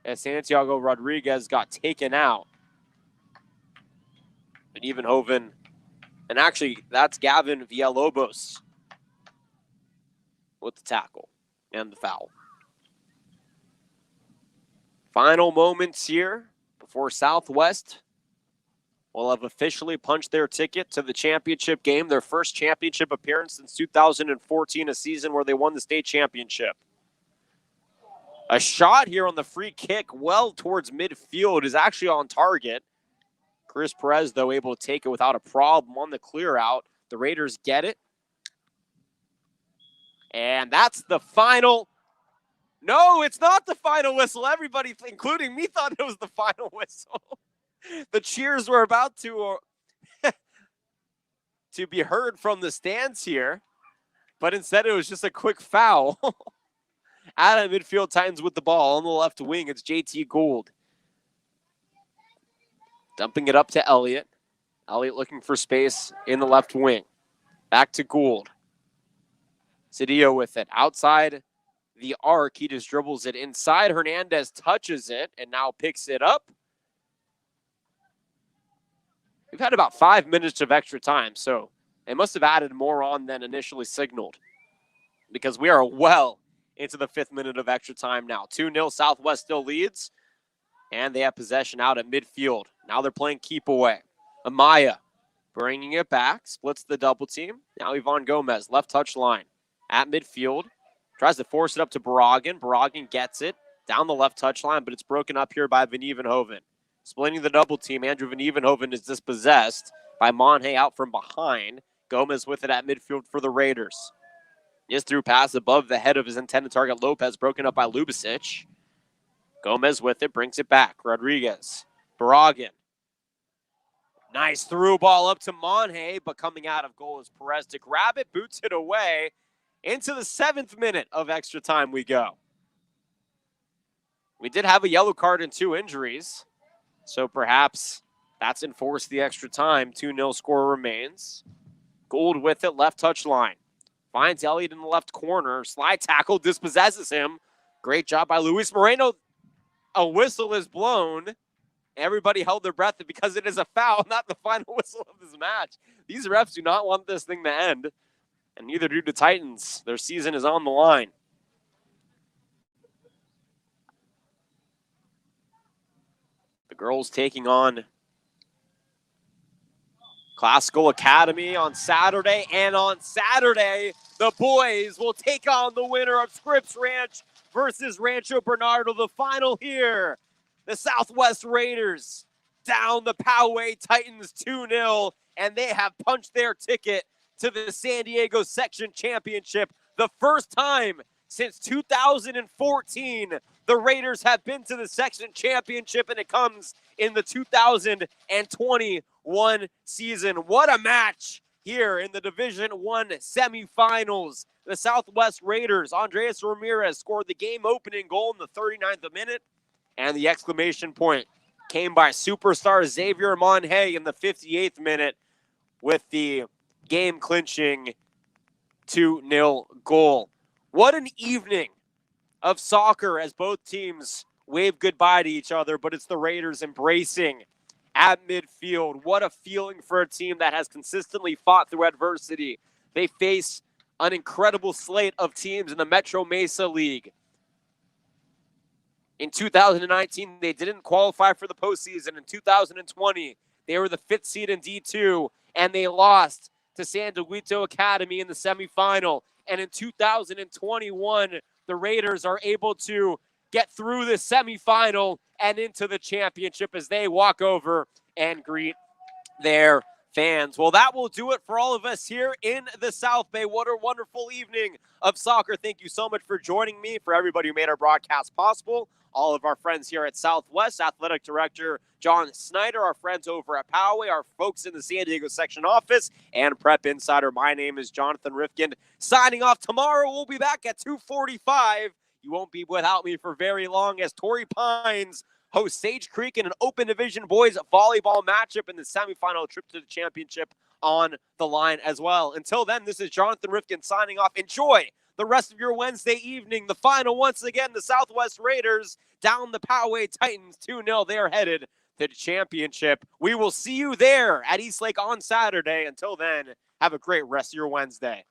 as Santiago Rodriguez got taken out. Van Evenhoven, and actually that's Gavin Villalobos with the tackle and the foul. Final moments here before Southwest will have officially punched their ticket to the championship game, their first championship appearance since 2014, a season where they won the state championship. A shot here on the free kick well towards midfield is actually on target. Chris Perez, though, able to take it without a problem on the clear out. The Raiders get it. And that's the final. No, it's not the final whistle. Everybody, including me, thought it was the final whistle. The cheers were about to be heard from the stands here, but instead it was just a quick foul. Out of midfield, Titans with the ball on the left wing. It's JT Gould. Dumping it up to Elliott. Elliott looking for space in the left wing. Back to Gould. Cedillo with it. Outside the arc, he just dribbles it inside. Hernandez touches it and now picks it up. We've had about 5 minutes of extra time, so they must have added more on than initially signaled, because we are well into the 5th minute of extra time now. 2-0, Southwest still leads, and they have possession out at midfield. Now they're playing keep away. Amaya bringing it back, splits the double team. Now Ivan Gomez, left touch line at midfield. Tries to force it up to Broggen. Broggen gets it down the left touch line, but it's broken up here by Van Evenhoven. Splitting the double team, Andrew Van Evenhoven is dispossessed by Monhay out from behind. Gomez with it at midfield for the Raiders. Just through pass above the head of his intended target, Lopez, broken up by Lubicic. Gomez with it, brings it back. Rodriguez, Broggen. Nice through ball up to Monhay, but coming out of goal is Perez to grab it, boots it away. Into the 7th minute of extra time we go. We did have a yellow card and 2 injuries, so perhaps that's enforced the extra time. 2-0 score remains. Gould with it, left touch line. Finds Elliott in the left corner. Slide tackle, dispossesses him. Great job by Luis Moreno. A whistle is blown. Everybody held their breath because it is a foul, not the final whistle of this match. These refs do not want this thing to end, and neither do the Titans. Their season is on the line. The girls taking on Classical Academy on Saturday, and on Saturday, the boys will take on the winner of Scripps Ranch versus Rancho Bernardo. The final here, the Southwest Raiders down the Poway Titans 2-0, and they have punched their ticket to the San Diego Section Championship. The first time since 2014 the Raiders have been to the Section Championship, and it comes in the 2021 season. What a match here in the Division I semifinals. The Southwest Raiders, Andres Ramirez scored the game-opening goal in the 39th minute, and the exclamation point came by superstar Xavier Monhay in the 58th minute with the game-clinching 2-0 goal. What an evening of soccer as both teams wave goodbye to each other, but it's the Raiders embracing at midfield. What a feeling for a team that has consistently fought through adversity. They face an incredible slate of teams in the Metro Mesa League. In 2019, they didn't qualify for the postseason. In 2020, they were the 5th seed in D2, and they lost to San Dieguito Academy in the semifinal. And in 2021, the Raiders are able to get through the semifinal and into the championship as they walk over and greet their fans. Well, that will do it for all of us here in the South Bay. What a wonderful evening of soccer. Thank you so much for joining me. For everybody who made our broadcast possible, all of our friends here at Southwest, Athletic Director John Snyder, our friends over at Poway, our folks in the San Diego section office, and Prep Insider. My name is Jonathan Rifkin. Signing off tomorrow. We'll be back at 2:45. You won't be without me for very long as Torrey Pines hosts Sage Creek in an open division boys volleyball matchup in the semifinal trip to the championship on the line as well. Until then, this is Jonathan Rifkin signing off. Enjoy the rest of your Wednesday evening. The final, once again, the Southwest Raiders down the Poway Titans 2-0. They are headed to the championship. We will see you there at Eastlake on Saturday. Until then, have a great rest of your Wednesday.